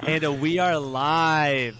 And we are live.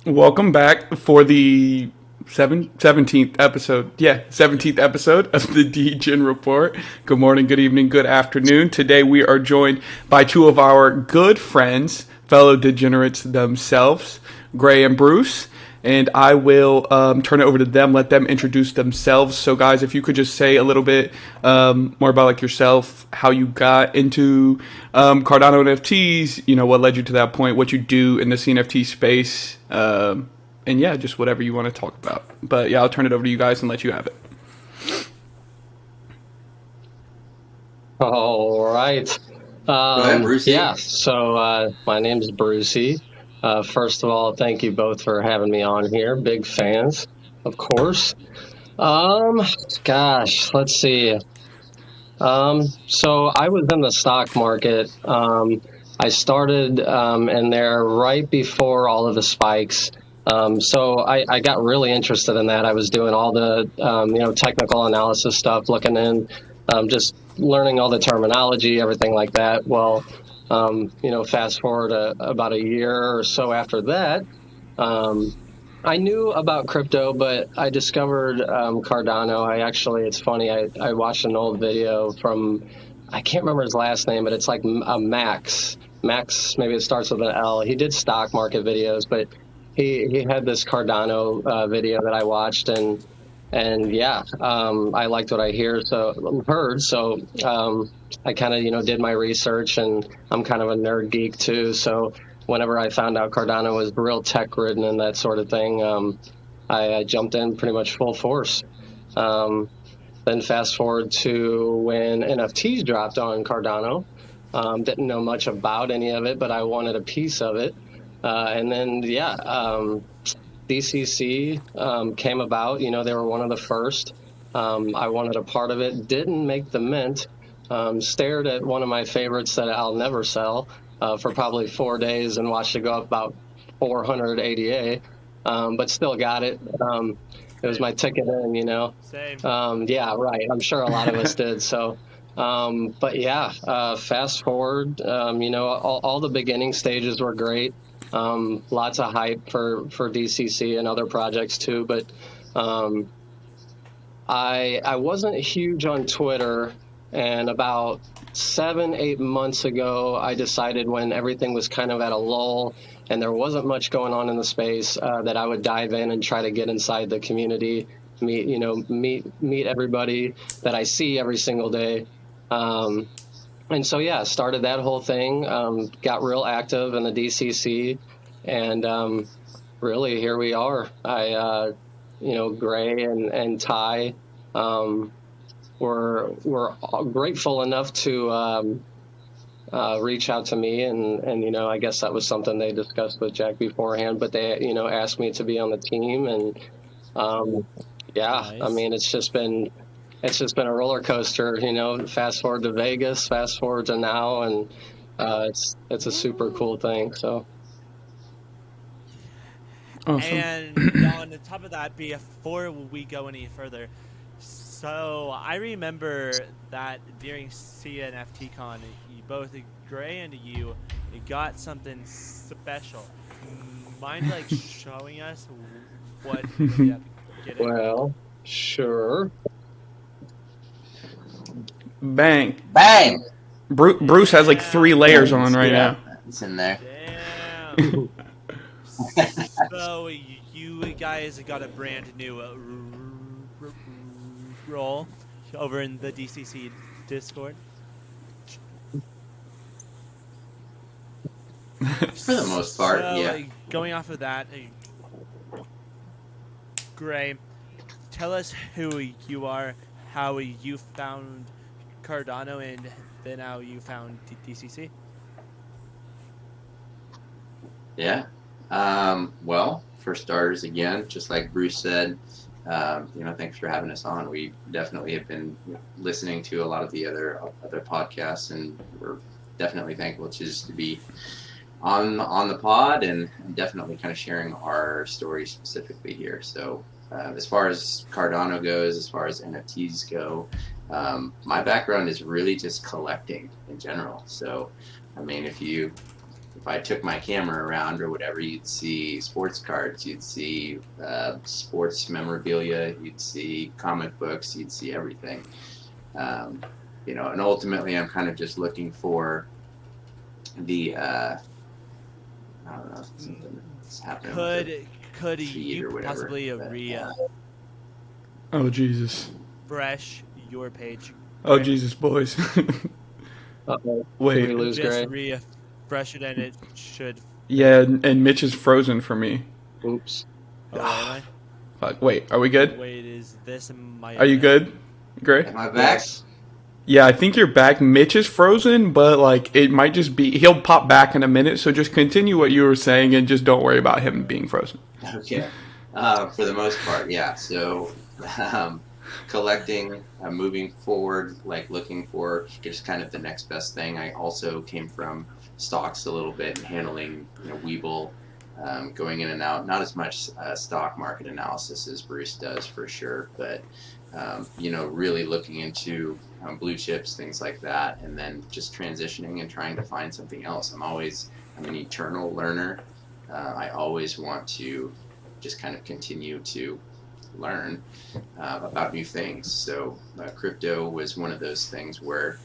Welcome back for the 17th episode. Yeah, 17th episode of the Degen Report. Good morning, good evening, good afternoon. Today we are joined by two of our good friends, fellow degenerates themselves, Gray and Bruce. And I will turn it over to them, let them introduce themselves. So, guys, if you could just say a little bit more about like yourself, how you got into Cardano NFTs, you know, what led you to that point, what you do in the CNFT space, and yeah, just whatever you want to talk about. But yeah, I'll turn it over to you guys and let you have it. All right. Go ahead, Brucey. Yeah, so my name is BruceLee. First of all, thank you both for having me on here. Big fans, of course. Gosh, let's see. So I was in the stock market. I started in there right before all of the spikes. So I got really interested in that. I was doing all the technical analysis stuff, looking in, just learning all the terminology, everything like that. Well, fast forward about a year or so after that, I knew about crypto, but I discovered Cardano. It's funny, I watched an old video from, I can't remember his last name, but it's like a Max, maybe it starts with an L. He did stock market videos, but he had this Cardano video that I watched, and yeah, I liked what I heard. So I kind of did my research, and I'm kind of a nerd geek too. So whenever I found out Cardano was real tech ridden and that sort of thing, I jumped in pretty much full force. Then fast forward to when NFTs dropped on Cardano. Didn't know much about any of it, but I wanted a piece of it. And then, DCC came about. They were one of the first. I wanted a part of it. Didn't make the mint. Stared at one of my favorites that I'll never sell for probably 4 days and watched it go up about 400 ADA, but still got it. It was my ticket in, Same. Yeah, right. I'm sure a lot of us did. So, but yeah, fast forward, all the beginning stages were great. Lots of hype for DCC and other projects too, but I wasn't huge on Twitter, and about 7-8 months ago, I decided when everything was kind of at a lull and there wasn't much going on in the space, that I would dive in and try to get inside the community, meet everybody that I see every single day. And so, yeah, started that whole thing, got real active in the DCC, and really here we are. Gray and Ty were grateful enough to reach out to me, and I guess that was something they discussed with Jack beforehand, but they asked me to be on the team, and yeah, Nice. I mean it's just been a roller coaster. Fast forward to Vegas, fast forward to now, and it's a super cool thing. So Awesome. And on the top of that, before we go any further, so I remember that during CNFT Con, you both, Gray and you got something special. Mind like showing us what you ended up getting? well, sure. Bang. Bang! Bruce has like 3 layers on right Yeah, now. it's in there. Damn. So you guys got a brand new role over in the DCC Discord. For the most part, So, yeah. Going off of that, Gray, tell us who you are, how you found Cardano, and then how you found DCC. Yeah. Well, for starters, again, just like Bruce said, thanks for having us on. We definitely have been listening to a lot of the other podcasts, and we're definitely thankful just to be on the pod and definitely kind of sharing our story specifically here. So as far as Cardano goes, as far as NFTs go, my background is really just collecting in general. So, I mean, if you if I took my camera around or whatever, you'd see sports cards, you'd see sports memorabilia, you'd see comic books, you'd see everything. You know, and ultimately I'm kind of just looking for the I don't know, something that's happening with the Could feed or you whatever. possibly But, Oh Jesus. refresh your page? Oh Gray? Jesus, boys. Uh-oh. Wait. Did we lose Just Gray? refresh it and it should. Yeah, and Mitch is frozen for me. Oops. Oh, am I? Fuck. Wait, are we good? Wait, is this my? Are you good, Gray? am I back? Yes. Yeah, I think you're back. Mitch is frozen, but like it might just be he'll pop back in a minute. So just continue what you were saying and just don't worry about him being frozen. Okay. For the most part, yeah. So, collecting, moving forward, like looking for just kind of the next best thing. I also came from stocks a little bit and handling, you know, Webull, going in and out. Not as much stock market analysis as Bruce does for sure, but you know, really looking into blue chips, things like that, and then just transitioning and trying to find something else. I'm an eternal learner. I always want to just kind of continue to learn about new things. So crypto was one of those things where,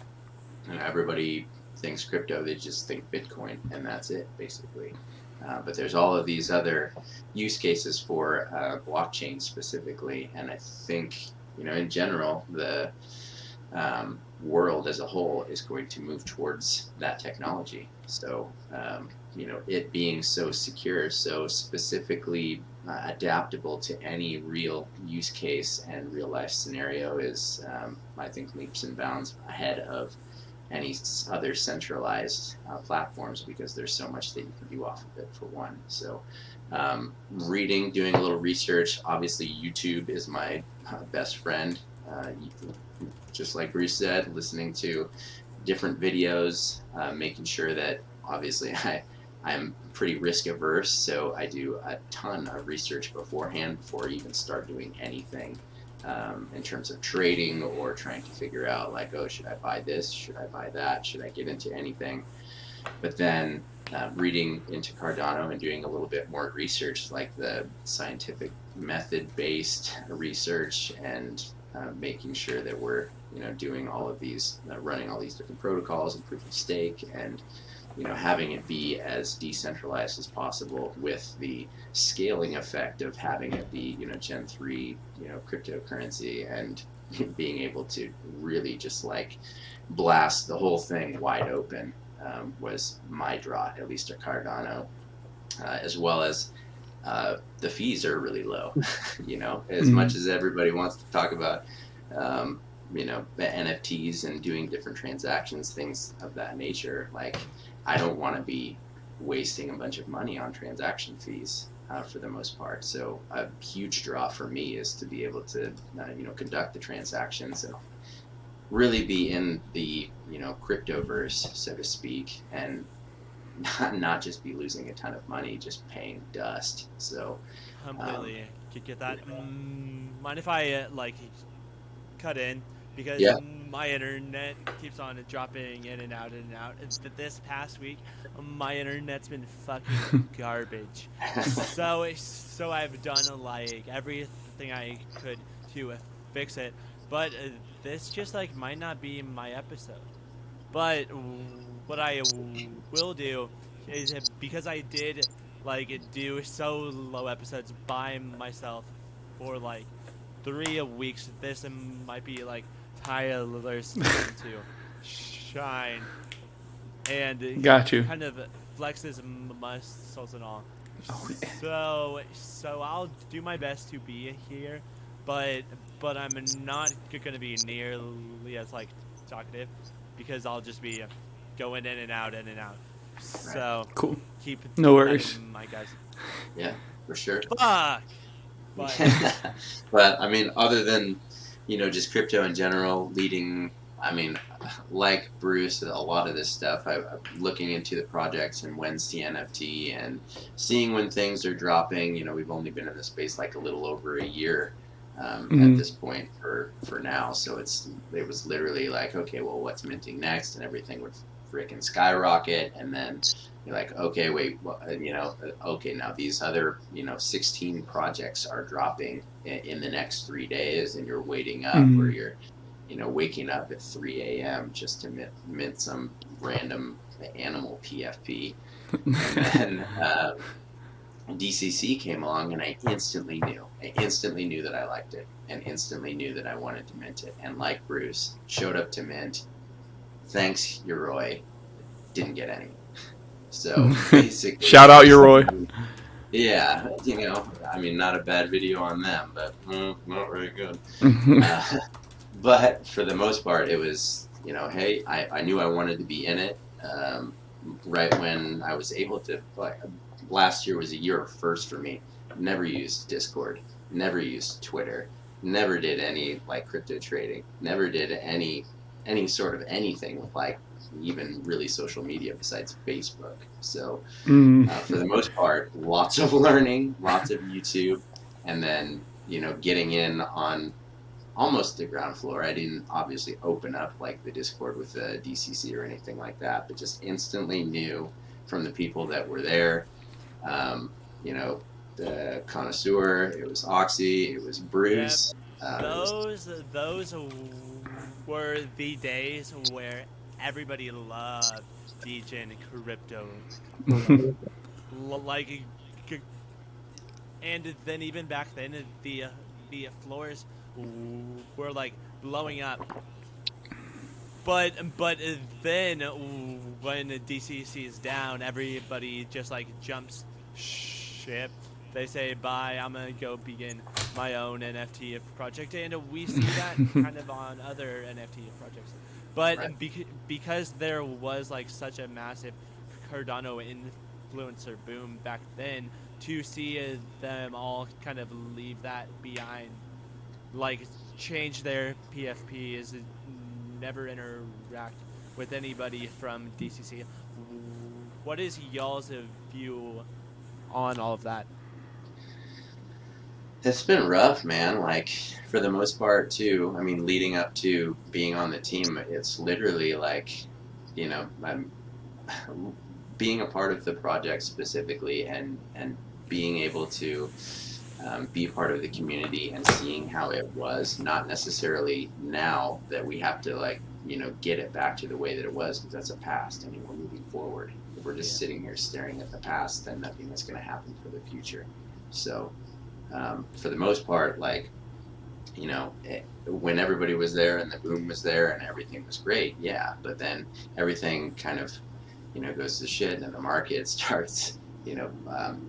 you know, everybody thinks crypto, they just think Bitcoin, and that's it basically. But there's all of these other use cases for blockchain specifically, and I think, you know, in general, the world as a whole is going to move towards that technology. So, you know, it being so secure, so specifically adaptable to any real use case and real life scenario is, I think, leaps and bounds ahead of any other centralized platforms, because there's so much that you can do off of it, for one. So reading, doing a little research. Obviously YouTube is my best friend. Just like Bruce said, listening to different videos, making sure that, obviously I'm pretty risk averse, so I do a ton of research beforehand before I even start doing anything. In terms of trading or trying to figure out, like, oh, should I buy this? Should I buy that? Should I get into anything? But then reading into Cardano and doing a little bit more research, like the scientific method-based research, and making sure that we're, you know, doing all of these, running all these different protocols and proof of stake, and, you know, having it be as decentralized as possible with the scaling effect of having it be, you know, Gen 3, you know, cryptocurrency, and being able to really just like blast the whole thing wide open was my draw, at least at Cardano, as well as the fees are really low. You know, as much as everybody wants to talk about, you know, the NFTs and doing different transactions, things of that nature, like, I don't want to be wasting a bunch of money on transaction fees for the most part. So a huge draw for me is to be able to, you know, conduct the transactions and really be in the, you know, cryptoverse, so to speak, and not just be losing a ton of money just paying dust. So Completely get that. Mind if I like cut in, because Yeah. my internet keeps on dropping in and out and out. It's this past week, my internet's been fucking garbage. So I've done like everything I could to fix it, but this just like might not be my episode. But what I will do is, because I did like do solo episodes by myself for like 3 weeks, this might be like Tyler's time to shine and Got you. kind of flex his muscles and all. Oh, yeah. So I'll do my best to be here, but I'm not gonna be nearly as like talkative, because I'll just be going in and out, in and out. So Cool. keep No that worries. in mind, guys. Yeah, for sure. Fuck. But But I mean, other than, you know, just crypto in general, leading, I mean, like Bruce, a lot of this stuff, I'm looking into the projects and when CNFT and seeing when things are dropping. You know, we've only been in the space like a little over a year at this point for now. So it was literally like, okay, well, what's minting next? And everything would freaking skyrocket. And then you're like, okay, wait, well, okay, now these other 16 projects are dropping in the next 3 days, and you're waiting up, or Mm. you're waking up at 3 a.m. just to mint some random animal PFP. And then DCC came along, and I instantly knew that I liked it, and instantly knew that I wanted to mint it. And like Bruce, showed up to mint. Thanks, Yoroi. Didn't get any. So basically, Shout out Yoroi. yeah, I mean, not a bad video on them, but not very good. But for the most part, it was, hey, I knew I wanted to be in it. Right when I was able to, like, last year was a year of first for me. Never used Discord, never used Twitter, never did any like crypto trading, never did any sort of anything with like even really social media besides Facebook. So for the most part, lots of learning, lots of YouTube, and then getting in on almost the ground floor. I didn't obviously open up like the Discord with the DCC or anything like that, but just instantly knew from the people that were there. The connoisseur, it was Oxy, it was Bruce. Yep. Those were the days where everybody loved DegenCrypto. Like, and then even back then, the floors were like blowing up. But then when the DCC is down, everybody just like jumps ship. They say bye. I'm gonna go begin my own NFT project, and we see that kind of on other NFT projects. But Right. because there was like such a massive Cardano influencer boom back then, to see them all kind of leave that behind, like change their PFPs, never interact with anybody from DCC. What is y'all's view on all of that? It's been rough, man. Like, for the most part, too. I mean, leading up to being on the team, it's literally like, I'm being a part of the project specifically, and being able to be part of the community and seeing how it was. Not necessarily now that we have to like get it back to the way that it was, because that's a past. I mean, we're moving forward. If we're just sitting here staring at the past, then nothing is going to happen for the future. So for the most part, like, when everybody was there and the boom was there and everything was great, yeah, but then everything kind of goes to shit, and the market starts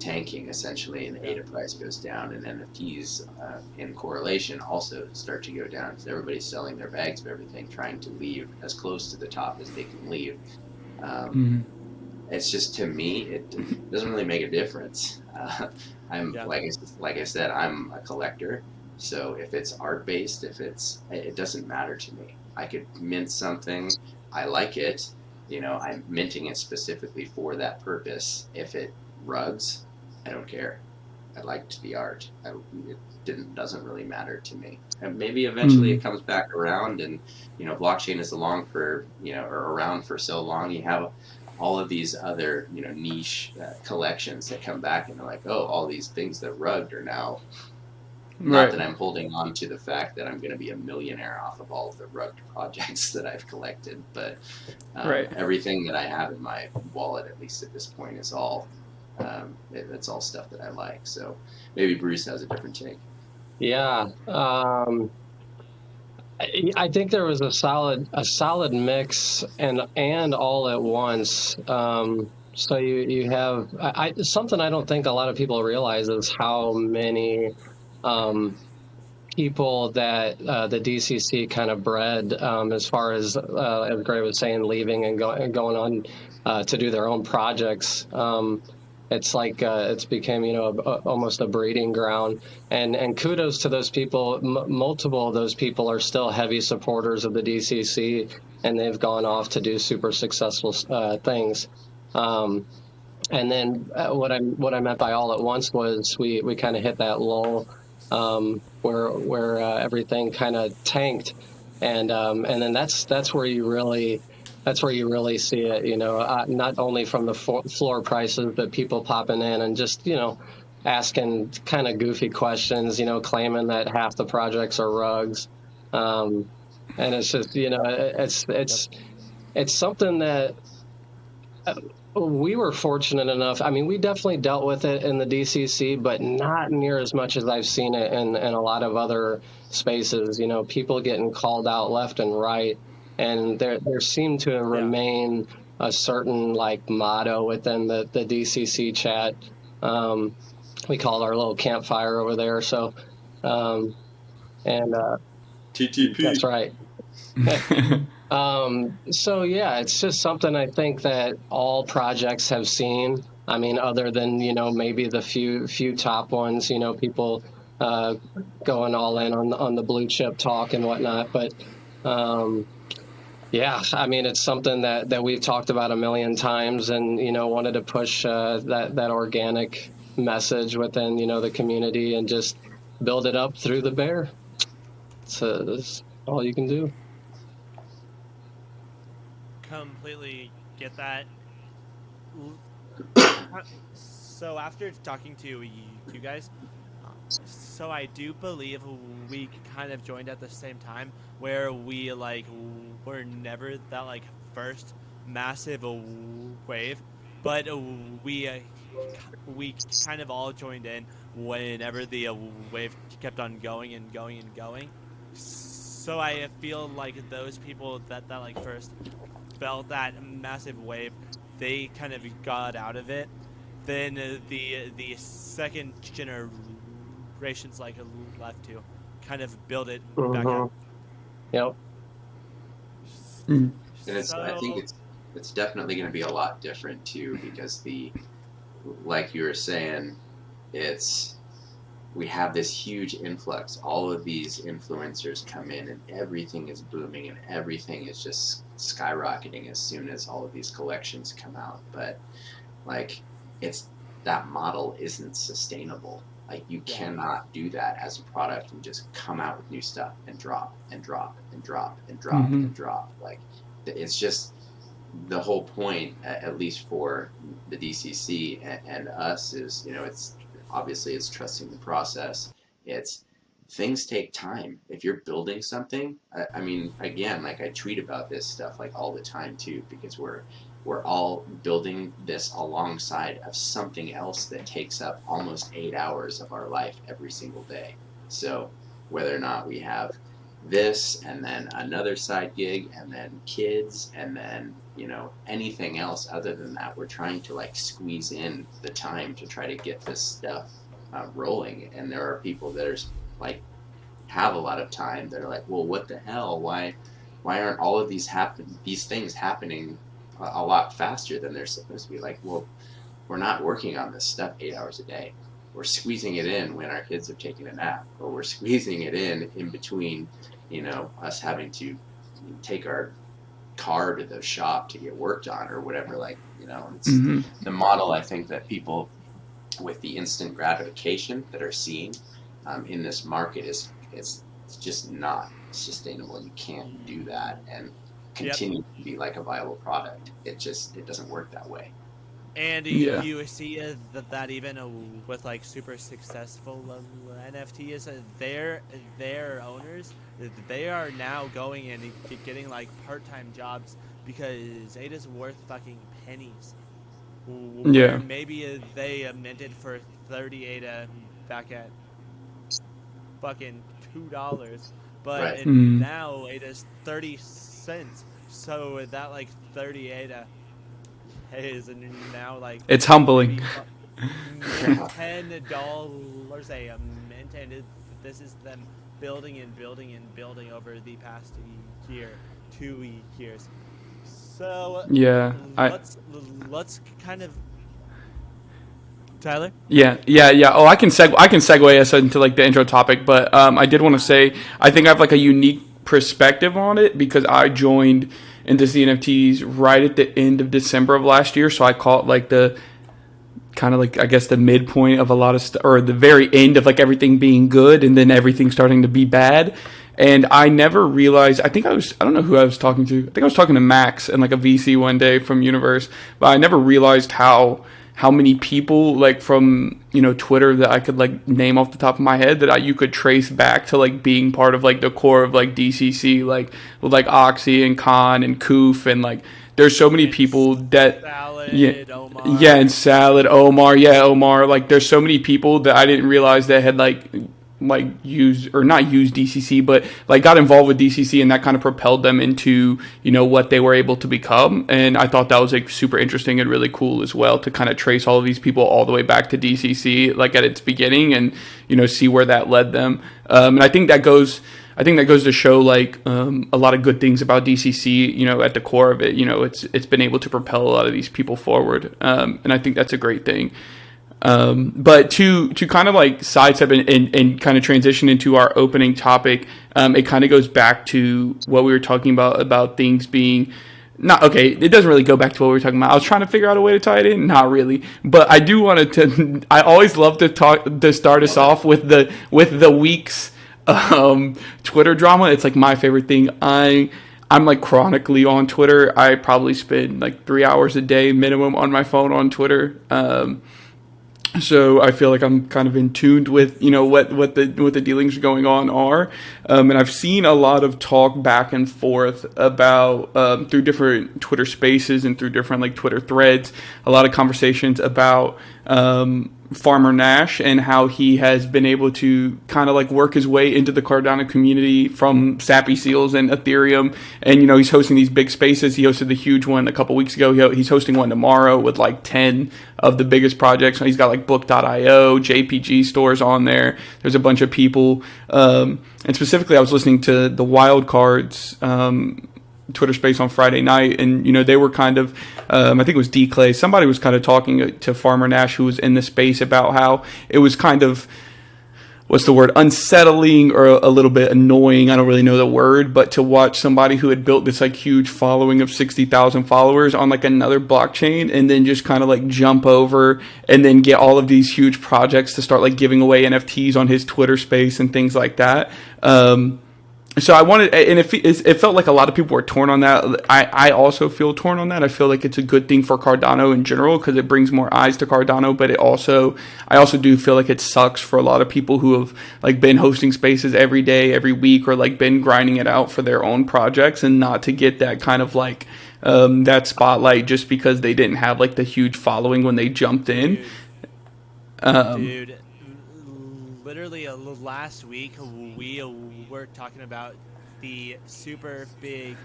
tanking essentially, and the ADA price goes down, and NFTs in correlation also start to go down, because everybody's selling their bags of everything, trying to leave as close to the top as they can leave. It's just, to me, it doesn't really make a difference. Like I said, I'm a collector, so if it's art based, it doesn't matter to me. I could mint something, I like it, I'm minting it specifically for that purpose. If it rugs, I don't care. I liked the art. It doesn't really matter to me. And maybe eventually it comes back around, and blockchain is or around for so long. You have all of these other niche collections that come back, and they're like, oh, all these things that rugged are now. Not that I'm holding on to the fact that I'm going to be a millionaire off of all of the rugged projects that I've collected, but everything that I have in my wallet, at least at this point, is all it's all stuff that I like. So maybe Bruce has a different take. Yeah, I think there was a solid mix and all at once. So you have something I don't think a lot of people realize is how many people that the DCC kind of bred, as far as Gray was saying, leaving and going on to do their own projects. It's like it's became almost a breeding ground, and kudos to those people. Multiple of those people are still heavy supporters of the DCC, and they've gone off to do super successful things. And then what I meant by all at once was we kind of hit that lull where everything kind of tanked, and then that's where you really that's where you really see it, not only from the floor prices, but people popping in and just, asking kind of goofy questions, claiming that half the projects are rugs. And it's just, it's something that we were fortunate enough. I mean, we definitely dealt with it in the DCC, but not near as much as I've seen it in a lot of other spaces, people getting called out left and right. And there seemed to remain a certain like motto within the DCC chat. We call it our little campfire over there. So, TTP. That's right. So yeah, it's just something I think that all projects have seen. I mean, other than, maybe the few top ones, people going all in on the blue chip talk and whatnot. But yeah, I mean, it's something that we've talked about a million times, and wanted to push that organic message within the community and just build it up through the bear. So that's all you can do. Completely get that. So after talking to you guys, so I do believe we kind of joined at the same time, where we were never that first massive wave, but we kind of all joined in whenever the wave kept on going and going and going. So I feel like those people that first felt that massive wave, they kind of got out of it. Then the second generations left to kind of build it back up. Yep. And I think it's definitely going to be a lot different too, because like you were saying, we have this huge influx. All of these influencers come in and everything is booming and everything is just skyrocketing as soon as all of these collections come out. But that model isn't sustainable. You cannot do that as a product and just come out with new stuff and drop and drop and drop and drop and drop. It's just the whole point, at least for the DCC and us, is it's obviously it's trusting the process. It's things take time. If you're building something, I mean, again, I tweet about this stuff all the time too, because we're all building this alongside of something else that takes up almost 8 hours of our life every single day. So whether or not we have this and then another side gig and then kids and then anything else other than that, we're trying to squeeze in the time to try to get this stuff rolling. And there are people that are have a lot of time that are well, what the hell, why aren't all of these things happening a lot faster than they're supposed to be? Well, we're not working on this stuff 8 hours a day. We're squeezing it in when our kids are taking a nap, or we're squeezing it in between us having to take our car to the shop to get worked on or whatever. It's the model, I think, that people with the instant gratification that are seeing in this market it's just not sustainable. You can't do that and continue to be a viable product. It doesn't work that way. And you see that even with super successful NFTs, their owners, they are now going and getting part-time jobs because it is worth fucking pennies. Yeah. Maybe they minted for 30 ADA back at fucking $2, but right. Now it is 30 cents. So that 30 ADA is now it's humbling. $10 a mint, and this is them building and building and building over the past 2 years. So let's kind of Tyler. Yeah. Oh, I can segue us into the intro topic, but I did want to say I think I have a unique perspective on it because I joined into CNFTs right at the end of December of last year, so I call it the kind of I guess the midpoint of a lot of stuff, or the very end of everything being good and then everything starting to be bad. And I never realized, I don't know who I was talking to. I think I was talking to Max and like a VC one day from Universe, but I never realized how many people like from, Twitter that I could like name off the top of my head that you could trace back to like being part of like the core of like DCC, like with like Oxy and Khan and Koof, and like there's so many people that Salad, Omar. yeah, and Salad, Omar, like there's so many people that I didn't realize that had like used, or not used DCC, but like got involved with DCC, and that kind of propelled them into, what they were able to become. And I thought that was like super interesting and really cool as well, to kind of trace all of these people all the way back to DCC, like at its beginning, and, see where that led them. And I think that goes to show like a lot of good things about DCC, at the core of it. It's been able to propel a lot of these people forward. And I think that's a great thing. But to kind of like sidestep and kind of transition into our opening topic, it kind of goes back to what we were talking about things being not okay. It doesn't really go back to what we were talking about. I was trying to figure out a way to tie it in. Not really, but I do want to. I always love to start us off with the week's Twitter drama. It's like my favorite thing. I'm like chronically on Twitter. I probably spend like 3 hours a day minimum on my phone on Twitter. So I feel like I'm kind of in tune with, what the dealings going on are. And I've seen a lot of talk back and forth about, through different Twitter spaces and through different like Twitter threads, a lot of conversations about, farmernash and how he has been able to kind of like work his way into the Cardano community from Sappy Seals and Ethereum. And, he's hosting these big spaces. He hosted the huge one a couple weeks ago. He's hosting one tomorrow with like 10 of the biggest projects. He's got like book.io, JPG stores on there. There's a bunch of people. And specifically, I was listening to the Wildcards, Twitter space on Friday night, and they were kind of I think it was D Clay, somebody was kind of talking to farmernash, who was in the space, about how it was kind of, what's the word, unsettling or a little bit annoying, I don't really know the word, but to watch somebody who had built this like huge following of 60,000 followers on like another blockchain, and then just kind of like jump over and then get all of these huge projects to start like giving away NFTs on his Twitter space and things like that. So I wanted, and it felt like a lot of people were torn on that. I also feel torn on that. I feel like it's a good thing for Cardano in general, because it brings more eyes to Cardano. But I also do feel like it sucks for a lot of people who have like been hosting spaces every day, every week, or like been grinding it out for their own projects, and not to get that kind of like that spotlight just because they didn't have like the huge following when they jumped in. Dude. Literally last week we were talking about the super big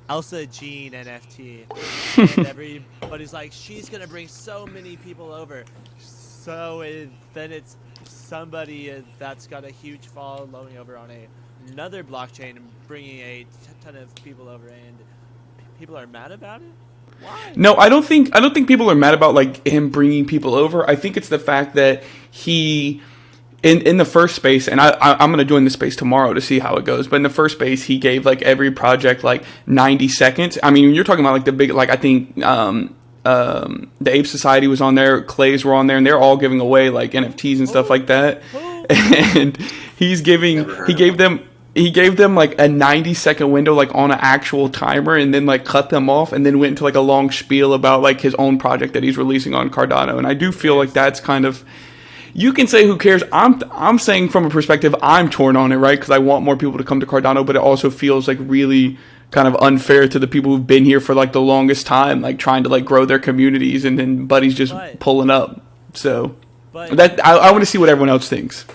Elsa Jean NFT, and everybody's like, she's gonna bring so many people over. So then it's somebody that's got a huge following over on another blockchain and bringing a ton of people over, and people are mad about it. Why? No, I don't think people are mad about like him bringing people over. I think it's the fact that he, in the first space, and I'm going to join the space tomorrow to see how it goes, but in the first space, he gave like every project like 90 seconds. I mean, you're talking about like the big, like I think the Ape Society was on there, Clays were on there, and they're all giving away like NFTs and stuff like that. And he gave them like a 90-second window, like on an actual timer, and then like cut them off, and then went into like a long spiel about like his own project that he's releasing on Cardano. And I do feel like that's kind of, you can say who cares. I'm saying from a perspective, I'm torn on it, right? Because I want more people to come to Cardano, but it also feels like really kind of unfair to the people who've been here for like the longest time, like trying to like grow their communities, and then Buddy's just pulling up. So that I want to see what everyone else thinks.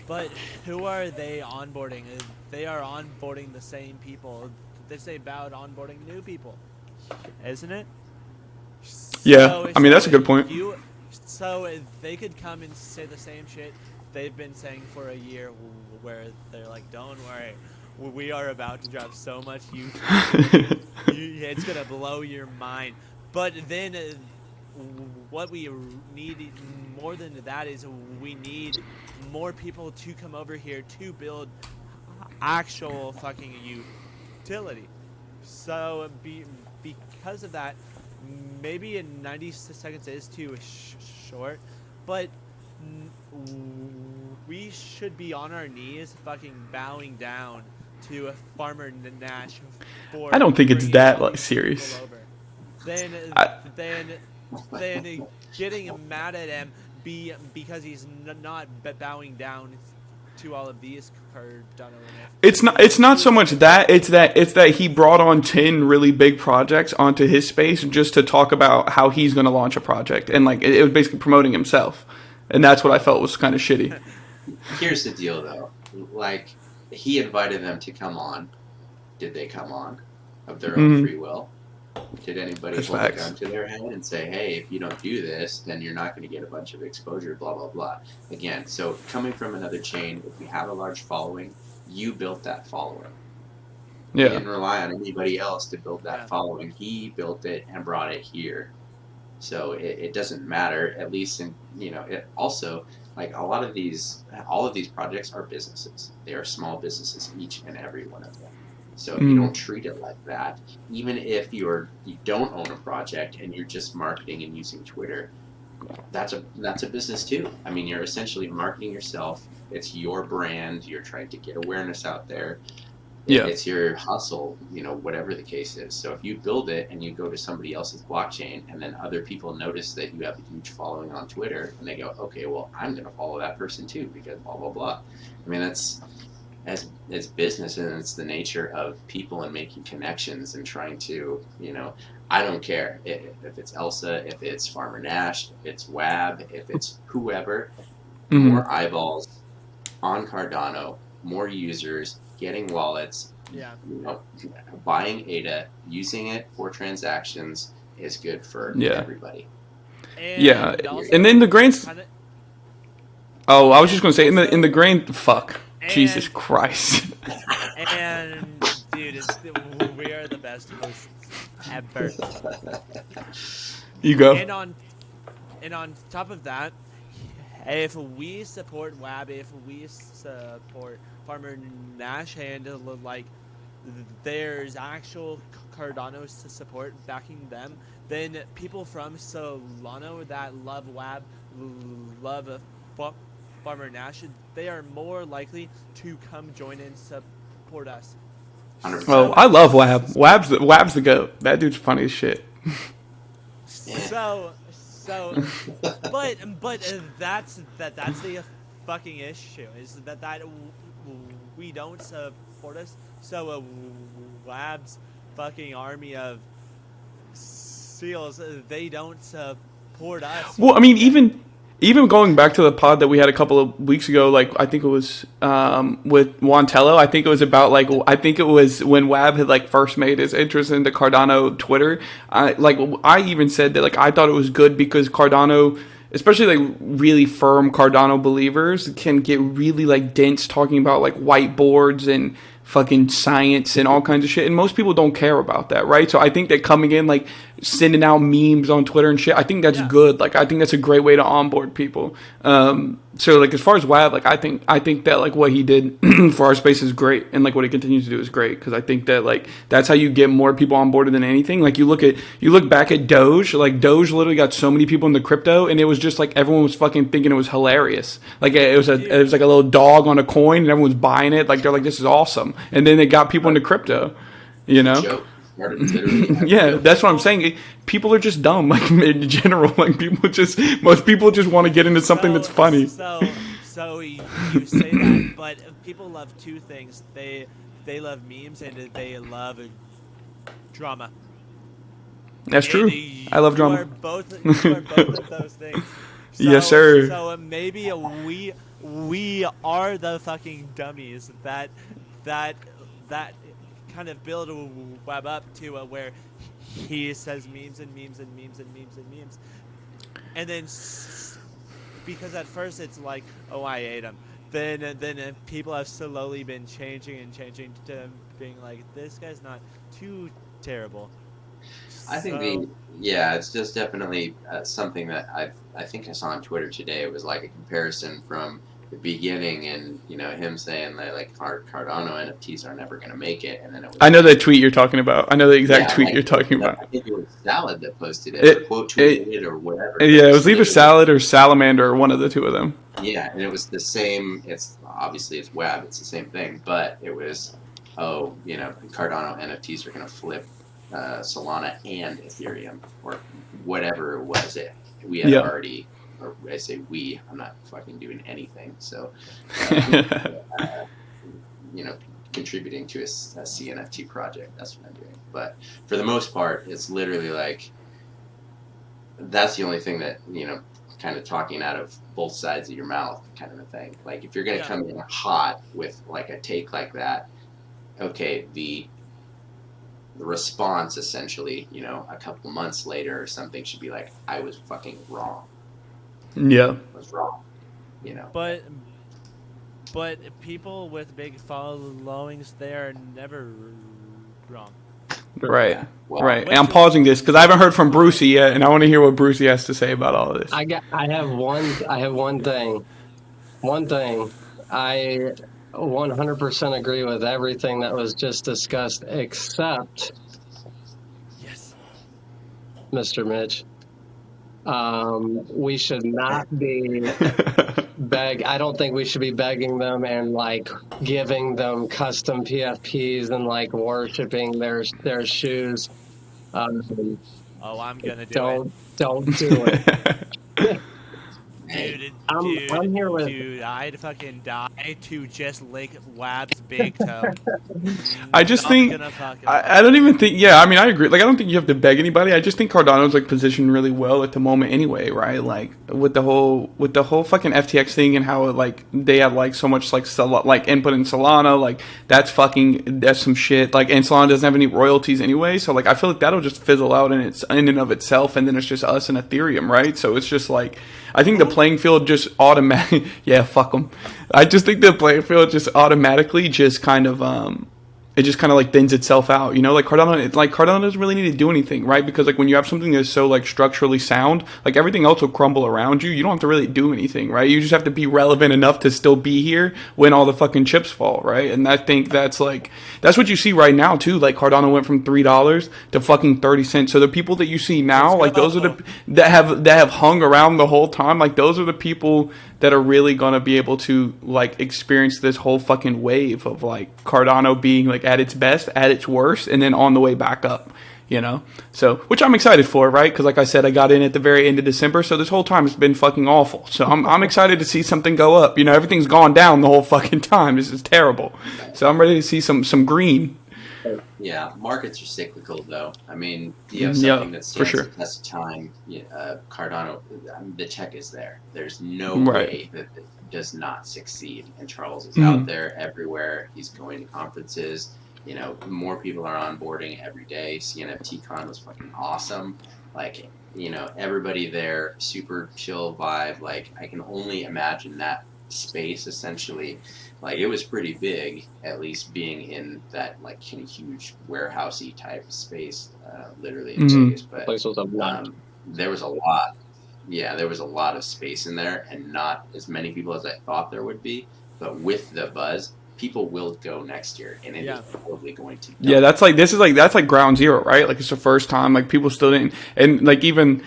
But who are they onboarding? They are onboarding the same people. They say about onboarding new people, isn't it? Yeah, I mean, that's a good point. So they could come and say the same shit they've been saying for a year, where they're like, don't worry, we are about to drop so much YouTube. It's going to blow your mind. But then what we need more than that is we need more people to come over here to build actual fucking utility. So because of that, maybe in 90 seconds is too short, but we should be on our knees, fucking bowing down to a Farmer Nash for I don't think it's bringing that all like these serious. people over. Then, I, then, then getting mad at him because he's not bowing down to all of these Cardano. it's not so much that it's that he brought on 10 really big projects onto his space just to talk about how he's going to launch a project, and like it was basically promoting himself, and that's what I felt was kind of shitty. Here's the deal, though. Like, he invited them to come on. Did they come on of their own free will? Did anybody That's hold a facts. gun to their head and say, hey, if you don't do this, then you're not going to get a bunch of exposure, blah, blah, blah. Again, so coming from another chain, if you have a large following, you built that following. He Yeah. didn't rely on anybody else to build that following. He built it and brought it here. So it doesn't matter, at least in, it also, like all of these projects are businesses. They are small businesses, each and every one of them. So if you don't treat it like that, even if you don't own a project and you're just marketing and using Twitter, that's a business too. I mean, you're essentially marketing yourself. It's your brand. You're trying to get awareness out there. Yeah. It's your hustle, whatever the case is. So if you build it and you go to somebody else's blockchain and then other people notice that you have a huge following on Twitter and they go, okay, well, I'm going to follow that person too because blah, blah, blah. I mean, that's as business, and it's the nature of people and making connections and trying to, I don't care if it's Elsa, if it's Farmer Nash, if it's Wab, if it's whoever, more eyeballs on Cardano, more users, getting wallets, buying ADA, using it for transactions is good for everybody. And and then the grains. Oh, I was just gonna say in the grain. Fuck. Jesus Christ. And dude, we are the best hosts ever. You go. And on top of that, if we support WAB, if we support Farmer Nash, and like there's actual Cardano support backing them, then people from Solano that love WAB, love Farmer Nash, they are more likely to come join and support us. 100%. Oh, I love Wab. Wab's the goat. That dude's funny as shit. But that's the fucking issue, is that we don't support us. So Wab's fucking army of seals, they don't support us. Well, I mean, even going back to the pod that we had a couple of weeks ago, like I think it was with Wantello. I think it was about I think it was when Wab had first made his interest into Cardano Twitter. I even said that I thought it was good because Cardano, especially really firm Cardano believers, can get really dense talking about whiteboards and fucking science and all kinds of shit, and most people don't care about that, right? So I think that coming in sending out memes on Twitter and shit, I think that's good. I think that's a great way to onboard people. So as far as Wab, I think that what he did for our space is great, and what he continues to do is great, because I think that that's how you get more people onboarded than anything. You look back at Doge, Doge literally got so many people into crypto, and it was just everyone was fucking thinking it was hilarious. It was a little dog on a coin, and everyone was buying it. They're like, this is awesome, and then it got people into crypto. Joke. Yeah, that's what I'm saying. People are just dumb, in general. Most people just want to get into something that's funny. So you say that, but people love two things. They love memes and they love drama. That's true. I love drama. You are both of those things. So, yes, sir. So maybe we are the fucking dummies that kind of build a web up to where he says memes and memes and memes and memes and memes, and then because at first it's oh, I ate him, then people have slowly been changing to being this guy's not too terrible. I think it's just definitely something that I think I saw on Twitter today. It was a comparison from the beginning, and him saying that like Cardano NFTs are never going to make it, and then it was. I know that tweet you're talking about. I know the exact tweet you're talking about. I think it was Salad that posted it, or quote tweeted it, or whatever. Yeah, it was either Salad or Salamander, or one of the two of them. Yeah, and it was the same. It's obviously it's web. It's the same thing, but it was, Cardano NFTs are going to flip Solana and Ethereum, or whatever it was. We had already, or I say we. I'm not fucking doing anything. So, contributing to a CNFT project. That's what I'm doing. But for the most part, it's literally like that's the only thing that kind of talking out of both sides of your mouth kind of a thing. Like if you're going to come in hot with like a take like that, okay, the response essentially, a couple months later or something should be like, I was fucking wrong. Yeah. I was wrong. But people with big followings there are never wrong. Right. Yeah. Well, right. And I'm pausing this because I haven't heard from BruceLee yet, and I want to hear what BruceLee has to say about all of this. I have one thing. I 100% agree with everything that was just discussed, except Mr. Mitch. We should not be I don't think we should be begging them and like giving them custom PFPs and like worshiping their shoes. I'm gonna do it. Don't do it. Dude, I'm here with. Dude, I'd fucking die to just lick Wab's big toe. I just think I don't even think. Yeah, I mean, I agree. Like, I don't think you have to beg anybody. I just think Cardano's like positioned really well at the moment, anyway. Right? Like with the whole fucking FTX thing and how like they had like so much like input in Solana. Like that's some shit. Like, and Solana doesn't have any royalties anyway. So like I feel like that'll just fizzle out in and of itself, and then it's just us and Ethereum, right? So it's just like I think the playing field just automatically, fuck them. I just think the playing field just automatically just kind of, it just kind of like thins itself out, like Cardano doesn't really need to do anything, right? Because like when you have something that's so like structurally sound, like everything else will crumble around you. You don't have to really do anything, right? You just have to be relevant enough to still be here when all the fucking chips fall, right? And I think that's what you see right now too. Like Cardano went from $3 to fucking 30 cents. So the people that you see now, like those are the that have hung around the whole time. Like those are the people that are really gonna be able to like experience this whole fucking wave of like Cardano being like at its best, at its worst, and then on the way back up, So, which I'm excited for, right? Because like I said, I got in at the very end of December, so this whole time it's been fucking awful. So I'm excited to see something go up. Everything's gone down the whole fucking time. This is terrible. So I'm ready to see some green. Yeah, markets are cyclical, though. I mean, you have something that stands the test of time. Cardano, the tech is there. There's no way that it does not succeed. And Charles is out there everywhere. He's going to conferences. More people are onboarding every day. CNFT Con was fucking awesome. Like, everybody there, super chill vibe. Like, I can only imagine that space essentially. Like it was pretty big, at least being in that like kind of huge warehousey type space, literally in Vegas. But there was a lot. Yeah, there was a lot of space in there, and not as many people as I thought there would be. But with the buzz, people will go next year, and it is probably going to. Yeah, that's like ground zero, right? Like it's the first time. Like people still didn't, and like even.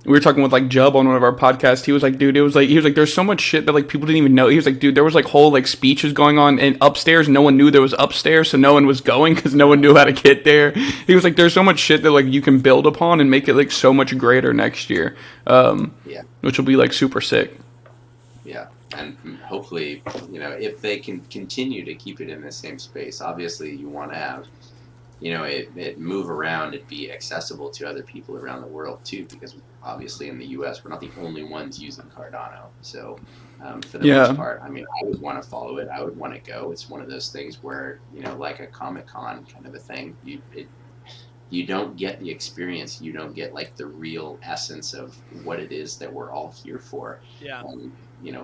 We were talking with like Jub on one of our podcasts. He was like, dude, he was like, there's so much shit that like people didn't even know. He was like, dude, there was like whole like speeches going on and upstairs. No one knew there was upstairs, so no one was going because no one knew how to get there. He was like, there's so much shit that like you can build upon and make it like so much greater next year. Which will be like super sick. Yeah, and hopefully, if they can continue to keep it in the same space, obviously you want to have. It move around and be accessible to other people around the world too, because obviously in the U.S. we're not the only ones using Cardano. So for the most part, I mean, I would want to follow it. I would want to go. It's one of those things where like a Comic-Con kind of a thing. You don't get the experience. You don't get like the real essence of what it is that we're all here for. Yeah.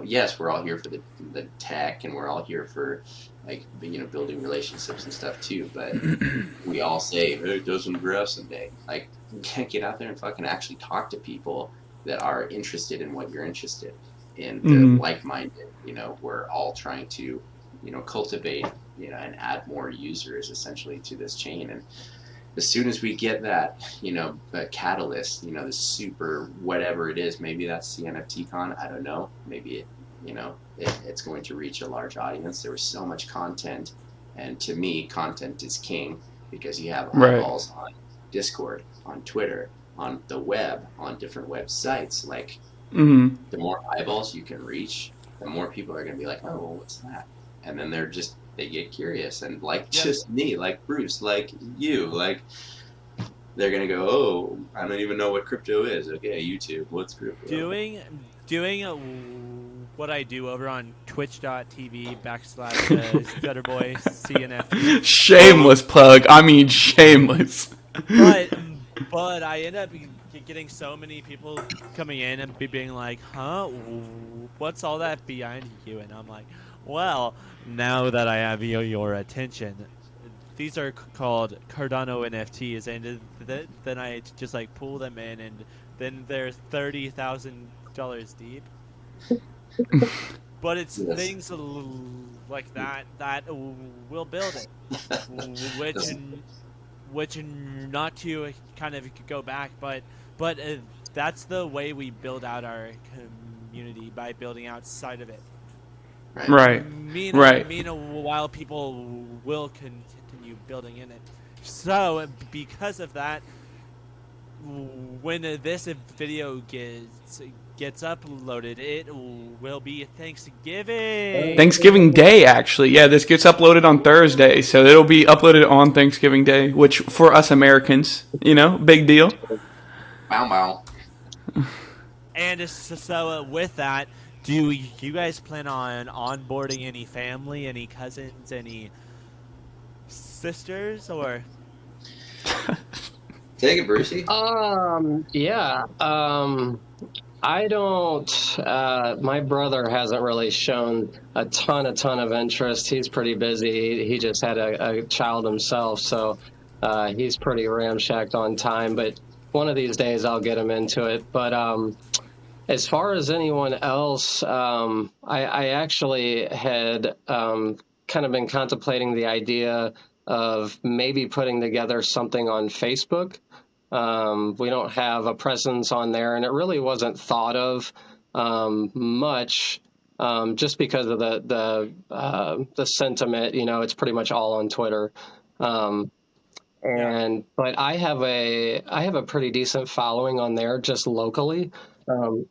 Yes, we're all here for the tech, and we're all here for like building relationships and stuff too. But we all say, "Hey, it doesn't grow someday." Like, you can't get out there and fucking actually talk to people that are interested in what you're interested in the like-minded. We're all trying to, cultivate, and add more users essentially to this chain. And as soon as we get that, the catalyst, the super whatever it is, maybe that's CNFTCon, I don't know. Maybe it's going to reach a large audience. There was so much content, and to me, content is king, because you have eyeballs on Discord, on Twitter, on the web, on different websites. Like, the more eyeballs you can reach, the more people are going to be like, oh, well, what's that? And then they get curious, and just me, like Bruce, like you, like they're going to go, oh, I don't even know what crypto is. Okay, YouTube, what's crypto? Doing what I do over on twitch.tv / Stutterboy CNFT. Shameless plug. I mean, shameless. But I end up getting so many people coming in and being like, huh, what's all that behind you? And I'm like, well, now that I have your attention, these are called Cardano NFTs, and then I just like pull them in, and then they're $30,000 deep. But it's things like that will build it, which not to kind of go back, but that's the way we build out our community, by building outside of it. Right. Meanwhile, people will continue building in it. So because of that, when this video gets uploaded, it will be Thanksgiving Day, actually. Yeah, this gets uploaded on Thursday, so it'll be uploaded on Thanksgiving Day, which for us Americans, big deal. Wow. And so with that, do you guys plan on onboarding any family, any cousins, any sisters, or? Take it, Brucey. Yeah. I don't. My brother hasn't really shown a ton of interest. He's pretty busy. He just had a child himself, so he's pretty ramshacked on time. But one of these days, I'll get him into it. But as far as anyone else, I actually had kind of been contemplating the idea of maybe putting together something on Facebook. We don't have a presence on there, and it really wasn't thought of much, just because of the sentiment. It's pretty much all on Twitter. But I have a pretty decent following on there, just locally. Oh,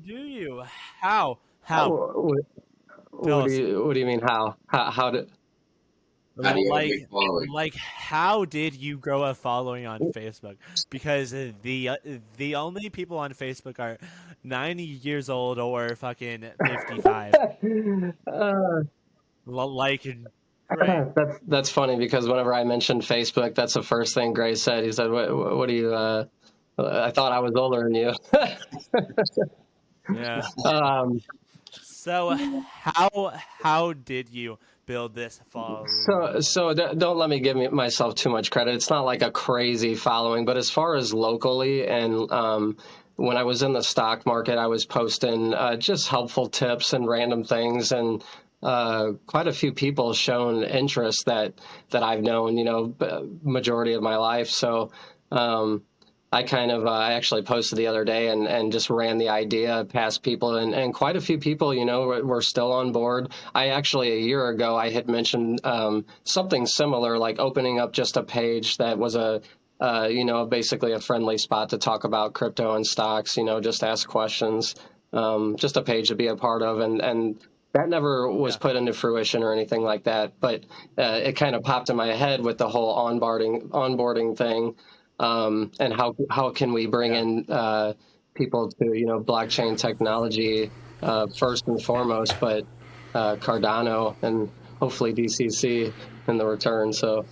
do you? How? What do you mean? How did? How did you grow a following on Facebook? Because the only people on Facebook are 90 years old or fucking 55. Gray. That's funny, because whenever I mentioned Facebook, that's the first thing Gray said. He said, "What do you?" I thought I was older than you. Yeah. So how did you build this following? So don't let me give myself too much credit. It's not like a crazy following, but as far as locally, and when I was in the stock market, I was posting just helpful tips and random things, and quite a few people shown interest that I've known, majority of my life. So I actually posted the other day and just ran the idea past people, and quite a few people, were still on board. I actually, a year ago, I had mentioned something similar, like opening up just a page that was basically a friendly spot to talk about crypto and stocks, just ask questions, just a page to be a part of. And that never was put into fruition or anything like that. But it kind of popped in my head with the whole onboarding thing. And how can we bring in people to blockchain technology first and foremost, but Cardano and hopefully DCC in the return. So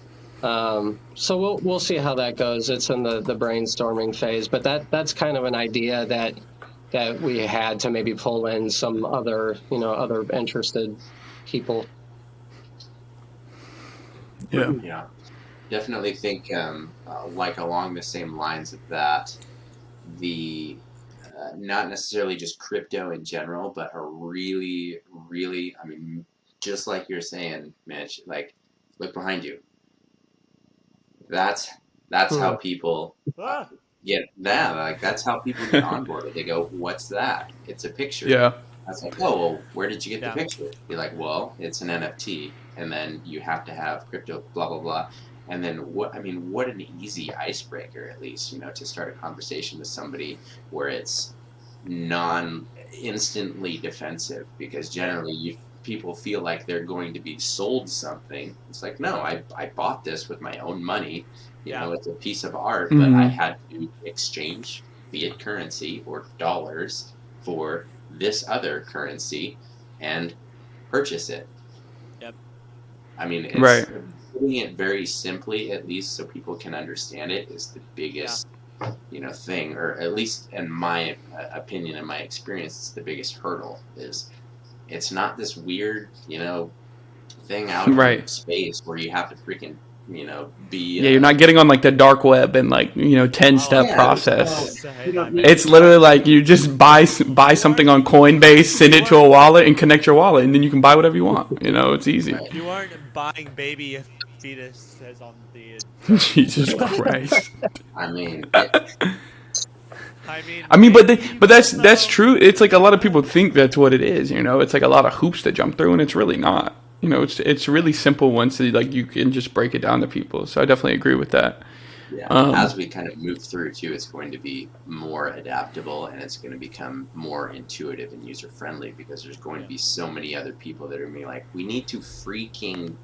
we'll see how that goes. It's in the brainstorming phase, but that's kind of an idea that we had to maybe pull in some other interested people. Yeah. Definitely think, along the same lines of that, the not necessarily just crypto in general, but are really, really, I mean, just like you're saying, Mitch, like, look behind you. That's how people Ah! get that. Like, that's how people get onboarded. They go, "What's that?" It's a picture. Yeah. I was like, "Oh, well, where did you get Yeah. the picture?" You're like, "Well, it's an NFT, and then you have to have crypto, blah blah blah." And then what? I mean, what an easy icebreaker, at least, to start a conversation with somebody where it's instantly defensive, because generally people feel like they're going to be sold something. It's like, no, I bought this with my own money. It's a piece of art, but I had to exchange fiat currency or dollars for this other currency and purchase it. Yep. I mean, Right. putting it very simply, at least so people can understand it, is the biggest thing, or at least in my opinion and my experience, it's the biggest hurdle. It's not this weird thing out in space where you have to freaking be you're not getting on like the dark web and like 10-step process. It's literally like you just buy something on Coinbase, send it to a wallet, and connect your wallet, and then you can buy whatever you want. It's easy. You aren't buying baby fetuses on the Jesus Christ. I mean, but that's true. It's like a lot of people think that's what it is. It's like a lot of hoops to jump through, and it's really not. It's really simple once you can just break it down to people. So I definitely agree with that. Yeah. As we kind of move through too, it's going to be more adaptable, and it's going to become more intuitive and user friendly, because there's going to be so many other people that are going to be like, we need to freaking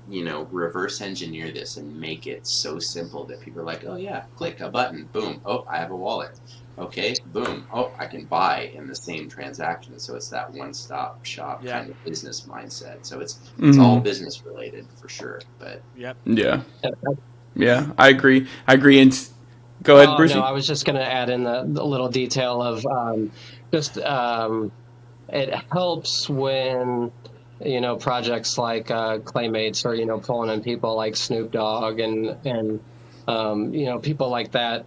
reverse engineer this and make it so simple that people are like, oh yeah, click a button, boom, oh, I have a wallet. Okay, boom, oh, I can buy in the same transaction. So it's that one-stop shop kind of business mindset. So it's all business related for sure. But yeah, I agree. And go ahead, Bruce. No, I was just going to add in the little detail of it helps when projects like Claymates are pulling in people like Snoop Dogg and people like that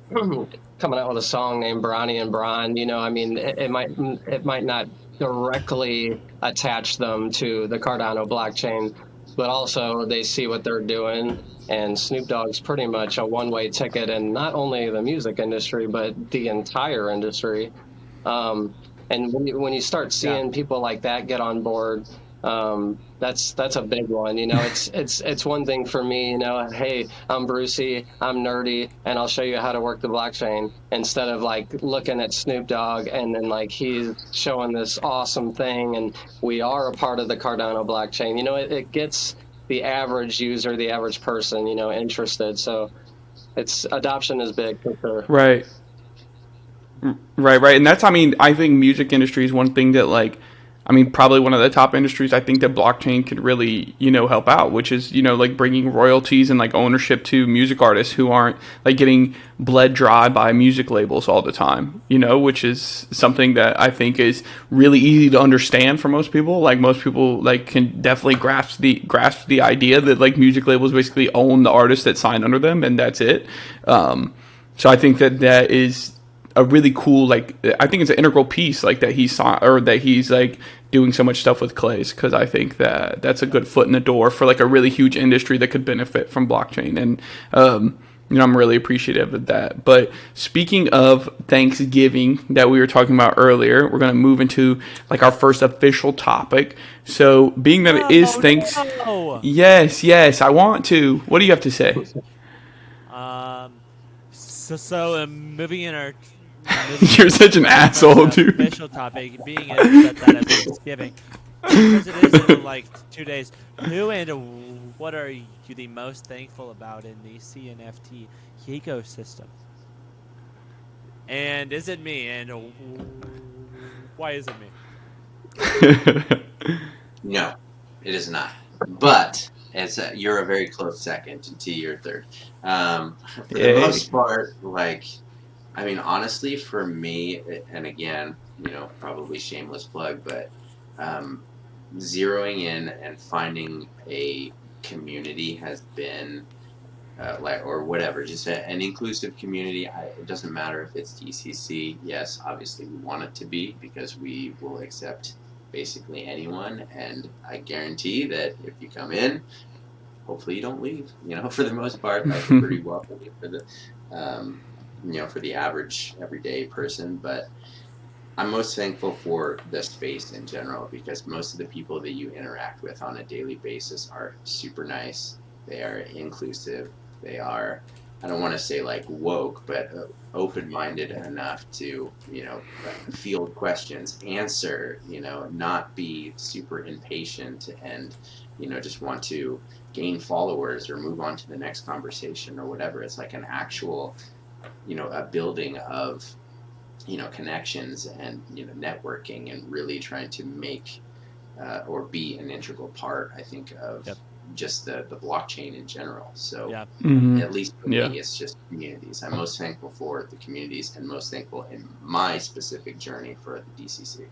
coming out with a song named Bronny and Bron. I mean, it might not directly attach them to the Cardano blockchain, but also they see what they're doing. And Snoop Dogg's pretty much a one-way ticket in not only the music industry, but the entire industry. And when you start seeing people like that get on board, that's a big one. It's one thing for me, hey, I'm BruceLee, I'm nerdy, and I'll show you how to work the blockchain, instead of like looking at Snoop Dogg and then like he's showing this awesome thing and we are a part of the Cardano blockchain. It gets the average user, the average person, interested. So adoption is big for sure. Right. And that's, I think music industry is one thing that probably one of the top industries I think that blockchain could really, help out, which is, like bringing royalties and like ownership to music artists who aren't like getting bled dry by music labels all the time, which is something that I think is really easy to understand for most people. Like most people can definitely grasp the idea that like music labels basically own the artists that sign under them, and that's it. So I think that is a really cool, I think it's an integral piece that he's like doing so much stuff with Clays, because I think that that's a good foot in the door for like a really huge industry that could benefit from blockchain. And I'm really appreciative of that. But speaking of Thanksgiving that we were talking about earlier, we're going to move into like our first official topic. So being that it is yes, I want to. What do you have to say? So moving in our You're such an asshole, dude. Official topic being that of Thanksgiving, because it is in like 2 days. Who and what are you the most thankful about in the CNFT ecosystem? And is it me? And why is it me? No, it is not. But you're a very close second to your third. For the most part, honestly, for me, and again, probably shameless plug, but zeroing in and finding a community has been or whatever, just an inclusive community. It doesn't matter if it's DCC. Yes, obviously we want it to be, because we will accept basically anyone, and I guarantee that if you come in, hopefully you don't leave. For the most part, that's pretty welcoming for the for the average everyday person. But I'm most thankful for the space in general, because most of the people that you interact with on a daily basis are super nice. They are inclusive. They are, I don't want to say like woke, but open-minded enough to, field questions, answer, not be super impatient and, just want to gain followers or move on to the next conversation or whatever. It's like an actual, a building of, connections and, networking, and really trying to make or be an integral part, I think, of just the blockchain in general. So at least for me, it's just communities. I'm most thankful for the communities, and most thankful in my specific journey for the DCC.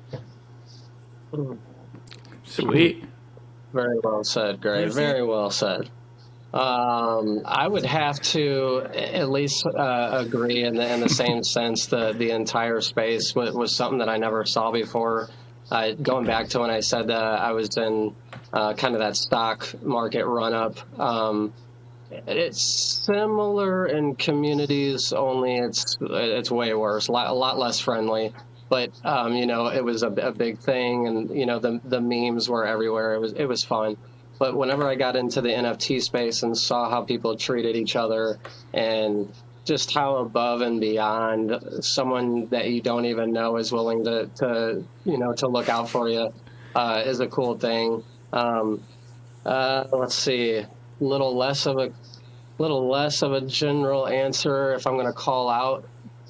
Sweet. Very well said, Gray. Very well said. I would have to at least agree in the same sense that the entire space was something that I never saw before. Going back to when I said that I was in kind of that stock market run-up, it's similar in communities, only it's way worse, a lot less friendly. But it was a big thing, and the memes were everywhere. It was fun. But whenever I got into the NFT space and saw how people treated each other, and just how above and beyond someone that you don't even know is willing to look out for you, is a cool thing. Let's see, a little less of a general answer. If I'm going to call out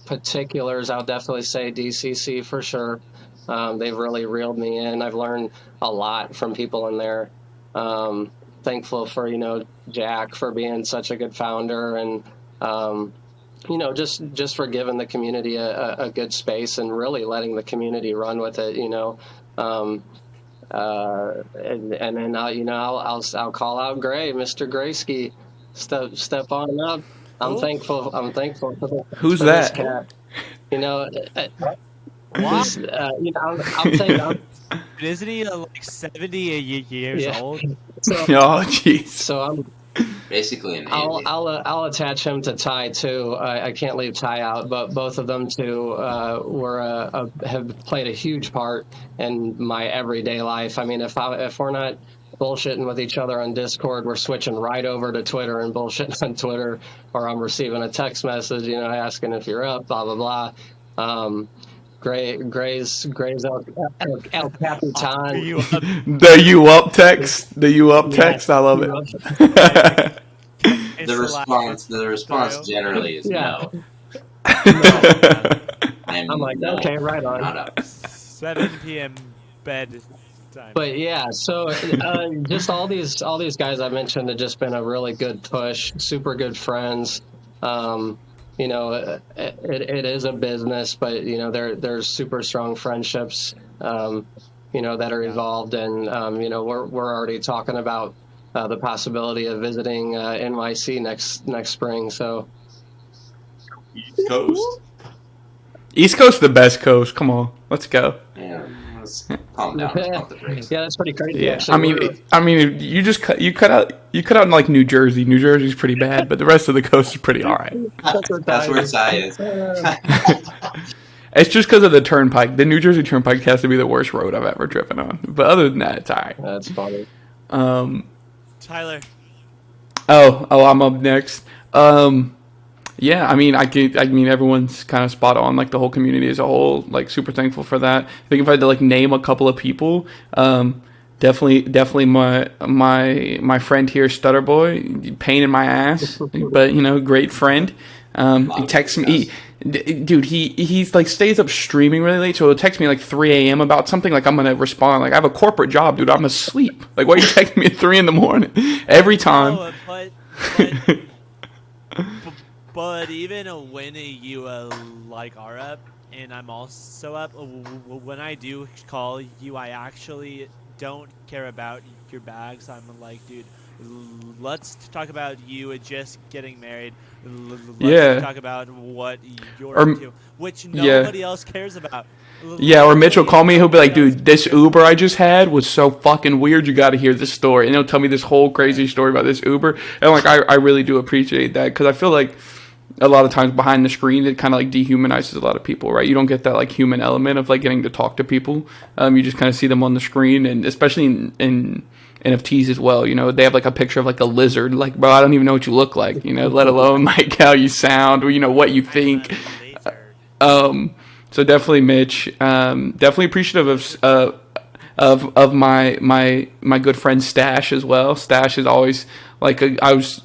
particulars, I'll definitely say DCC for sure. They've really reeled me in. I've learned a lot from people in there. Thankful for Jack for being such a good founder, and just for giving the community a good space and really letting the community run with it. And then I'll call out Gray, Mr. Graysky. Step on up. I'm thankful for Who's for that? This cat. I'm thinking. Isn't he like 70 years old? So, Oh, jeez. So I'm basically an alien. I'll attach him to Ty too. I can't leave Ty out, but both of them too have played a huge part in my everyday life. I mean, if we're not bullshitting with each other on Discord, we're switching right over to Twitter and bullshitting on Twitter, or I'm receiving a text message, asking if you're up, blah blah blah. Gray's El Capitan. The you up text. The you up text. I love it. The response generally is no. I'm like, okay, right on. Not up. 7 p.m. bed time. But yeah, so just all these guys I mentioned have just been a really good push. Super good friends. It is a business, but there's super strong friendships that are involved, and we're already talking about the possibility of visiting NYC next spring. So East Coast. East Coast, the best coast. Come on, let's go. Yeah, let's calm down. Let's pump the brakes. Yeah, that's pretty crazy. Yeah, Actually. I mean, you cut out like New Jersey. New Jersey's pretty bad, but the rest of the coast is pretty all right. That's where Ty is. It's just because of the turnpike. The New Jersey Turnpike has to be the worst road I've ever driven on. But other than that, it's all right. That's funny. Tyler. Oh, I'm up next. Yeah, I mean, everyone's kind of spot on. Like the whole community as a whole, like super thankful for that. I think if I had to like name a couple of people, definitely my friend here, Stutterboy, pain in my ass, but great friend. He texts me, dude. He's like stays up streaming really late, so he'll text me like 3 a.m. about something. Like I'm gonna respond. Like I have a corporate job, dude. I'm asleep. Like why are you texting me at 3 in the morning every time? No, but even when you are up and I'm also up, when I do call you, I actually don't care about your bags. I'm like, dude, Let's talk about you just getting married. Yeah. Let's talk about what you're Or- into, which yeah. nobody else cares about. Yeah, or Mitch will call me. He'll be like, Nobody else "Dude, this cares. Uber I just had was so fucking weird. You got to hear this story." And he'll tell me this whole crazy story about this Uber. And like, I really do appreciate that, because I feel like a lot of times behind the screen it kind of like dehumanizes a lot of people, right? You don't get that like human element of like getting to talk to people. You just kind of see them on the screen, and especially in NFTs as well. You know, they have like a picture of like a lizard. Like, bro, I don't even know what you look like. You know, let alone like how you sound or what you think. So definitely, Mitch. Definitely appreciative of my good friend Stash as well. Stash is always like I was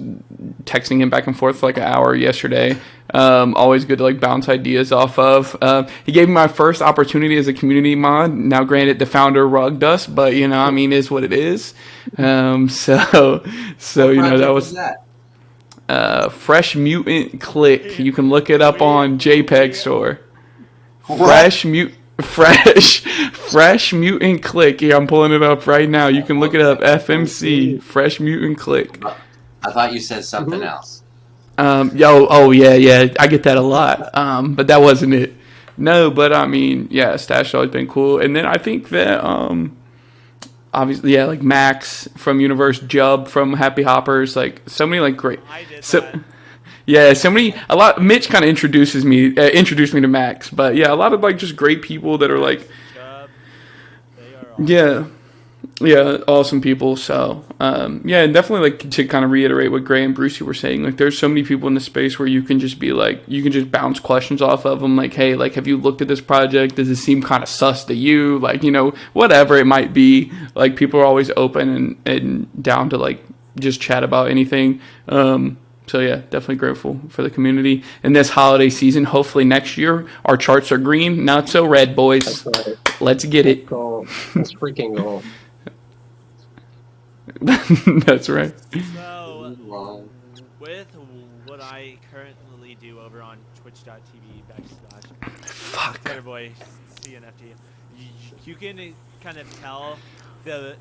texting him back and forth for like an hour yesterday. Always good to like bounce ideas off of. He gave me my first opportunity as a community mod. Now, granted, the founder rugged us, but I mean, is what it is. So that was Fresh Mutant Click. You can look it up on JPEG Store. Fresh Mutant Click. Yeah, I'm pulling it up right now. You can look it up. FMC Fresh Mutant Click. I thought you said something else. Yeah. I get that a lot. But that wasn't it. No, but I mean, yeah, Stash has always been cool. And then I think that obviously, yeah, like Max from Universe, Jub from Happy Hoppers, like so many like great. I did So that. yeah, a lot. Mitch kind of introduced me to Max, but yeah, a lot of like just great people that are like, Chubb, they are awesome. yeah, awesome people. So yeah, and definitely like to kind of reiterate what Gray and Brucey were saying. Like, there's so many people in the space where you can just be like, you can just bounce questions off of them. Like, hey, like, have you looked at this project? Does it seem kind of sus to you? Like, whatever it might be. Like, people are always open and down to like just chat about anything. So yeah, definitely grateful for the community in this holiday season. Hopefully next year our charts are green, not so red, boys. That's right. Let's get it. Goal. That's freaking goal. That's right. So, Long. with what I currently do over on twitch.tv/ Fuck. Boy CNFT, you can kind of tell the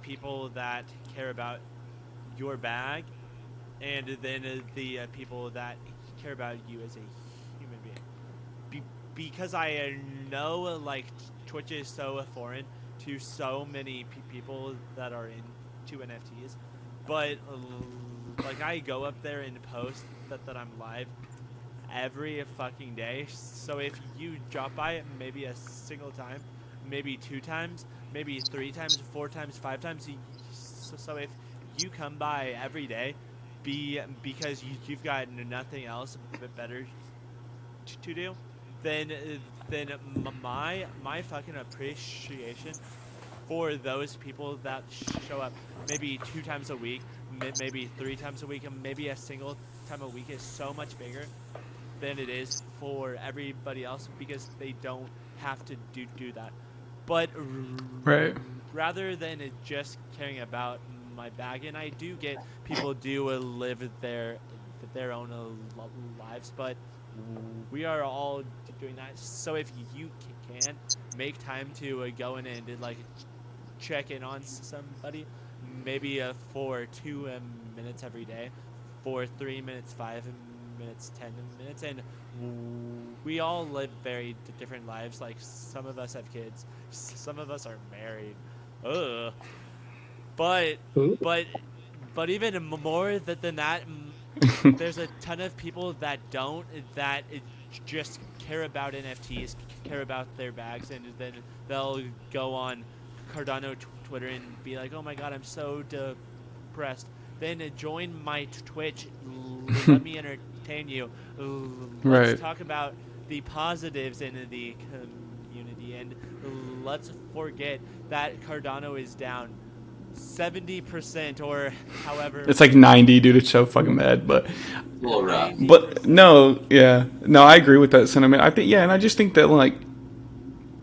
people that care about your bag, and then the people that care about you as a human being. Because I know like Twitch is so foreign to so many people that are into NFTs, but like I go up there and post that I'm live every fucking day. So if you drop by maybe a single time, maybe 2 times, maybe 3 times, 4 times, 5 times, so if you come by every day, because you've got nothing else but better to do, then my fucking appreciation for those people that show up maybe 2 times a week, maybe 3 times a week, and maybe a single time a week is so much bigger than it is for everybody else, because they don't have to do that. But Right. rather than just caring about my bag, and I do get people do live their own lives, but we are all doing that. So if you can make time to go in and like check in on somebody, maybe for 2 minutes every day, for 3 minutes, 5 minutes, 10 minutes, and we all live very different lives. Like, some of us have kids, some of us are married. Ugh. But even more than that, there's a ton of people that don't, that just care about NFTs, care about their bags, and then they'll go on Cardano Twitter and be like, "Oh my God, I'm so depressed." Then join my Twitch. Let me entertain you. Let's Right. talk about the positives in the community, and let's forget that Cardano is down 70% or however. It's like 90, dude. It's so fucking bad, but A little rough. no, yeah, no, I agree with that sentiment. I think, yeah, and I just think that like,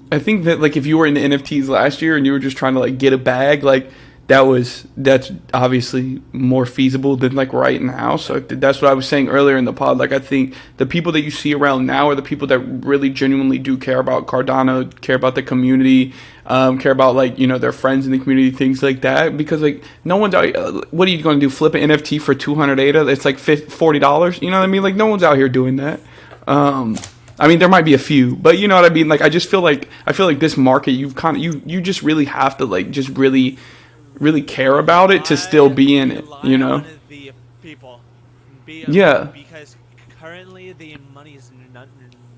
if you were in the NFTs last year and you were just trying to like get a bag, like, that's obviously more feasible than like right now. So that's what I was saying earlier in the pod. Like I think the people that you see around now are the people that really genuinely do care about Cardano, care about the community, care about like, you know, their friends in the community, things like that. Because like no one's out. What are you going to do? Flip an NFT for 200 ADA? It's like $40. You know what I mean? Like no one's out here doing that. I mean, there might be a few, but you know what I mean? Like I feel like this market, you just really have to like just really care about it to still be in it, you know? The people. Yeah. Because currently the money is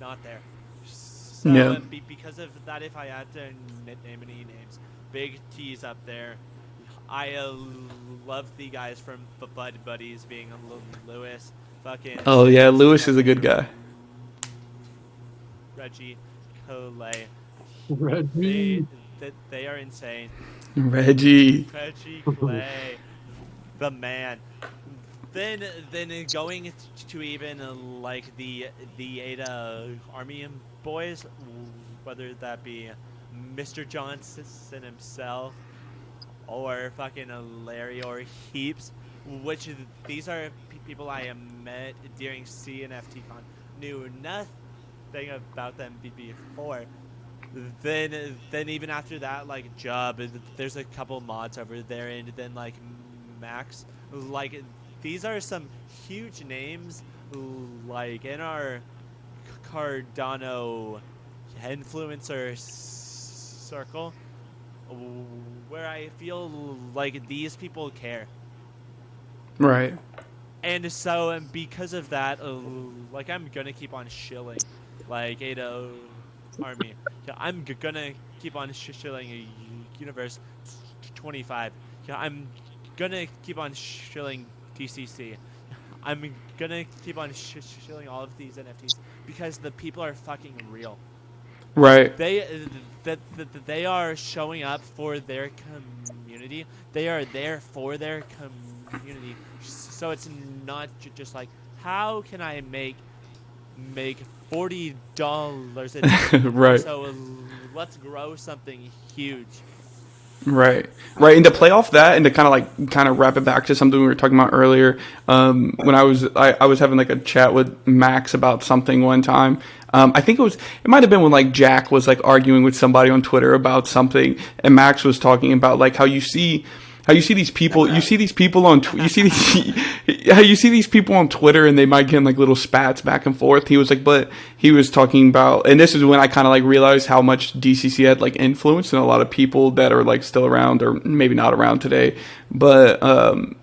not there. So Yeah. Because of that, if I had to name any names, Big T's up there. I love the guys from Bud Buddies, being Lewis, fucking. Oh yeah, Lewis is a good guy. Reggie, Coley. Reggie. They are insane. Reggie Clay, the man. Then going to even like the Ada Army boys, whether that be Mr. Johnson himself or fucking Larry or Heaps, which these are people I met during CNFT Con, knew nothing about them before. Then even after that, like Job, there's a couple mods over there, and then like Max, like these are some huge names, like in our Cardano influencer circle, where I feel like these people care. Right. And so, and because of that, like I'm gonna keep on shilling, like Ada Army. Yeah, I'm gonna keep on shilling Universe 25. Yeah, I'm gonna keep on shilling DCC. I'm gonna keep on shilling all of these NFTs because the people are fucking real. Right. They are showing up for their community. They are there for their community. So it's not just like, how can I make $40 a day? Right. So let's grow something huge. Right. And to play off that and to kind of wrap it back to something we were talking about earlier, when I was having like a chat with Max about something one time. I think it might have been when like Jack was like arguing with somebody on Twitter about something, and Max was talking about like how you see these people, how you see these people on Twitter, and they might get in like little spats back and forth. He was like, but he was talking about, and this is when I kind of like realized how much DCC had like influence in a lot of people that are like still around or maybe not around today. But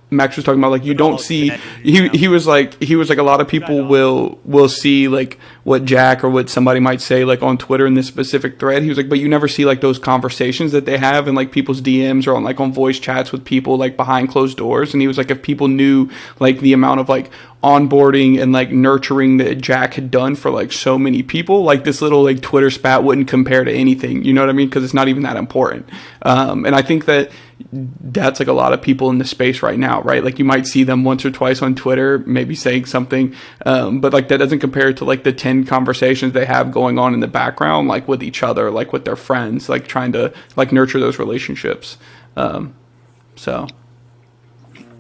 Max was talking about like you don't see. He was like a lot of people will see like what Jack or what somebody might say like on Twitter in this specific thread. He was like, but you never see like those conversations that they have in like people's DMs or on voice chats with people like behind closed doors. And he was like, if people knew like the amount of like onboarding and like nurturing that Jack had done for like so many people, like this little like Twitter spat wouldn't compare to anything, you know what I mean? Because it's not even that important. And I think that's like a lot of people in the space right now, right? Like you might see them once or twice on Twitter, maybe saying something, but like that doesn't compare to like the 10 conversations they have going on in the background, like with each other, like with their friends, like trying to like nurture those relationships. So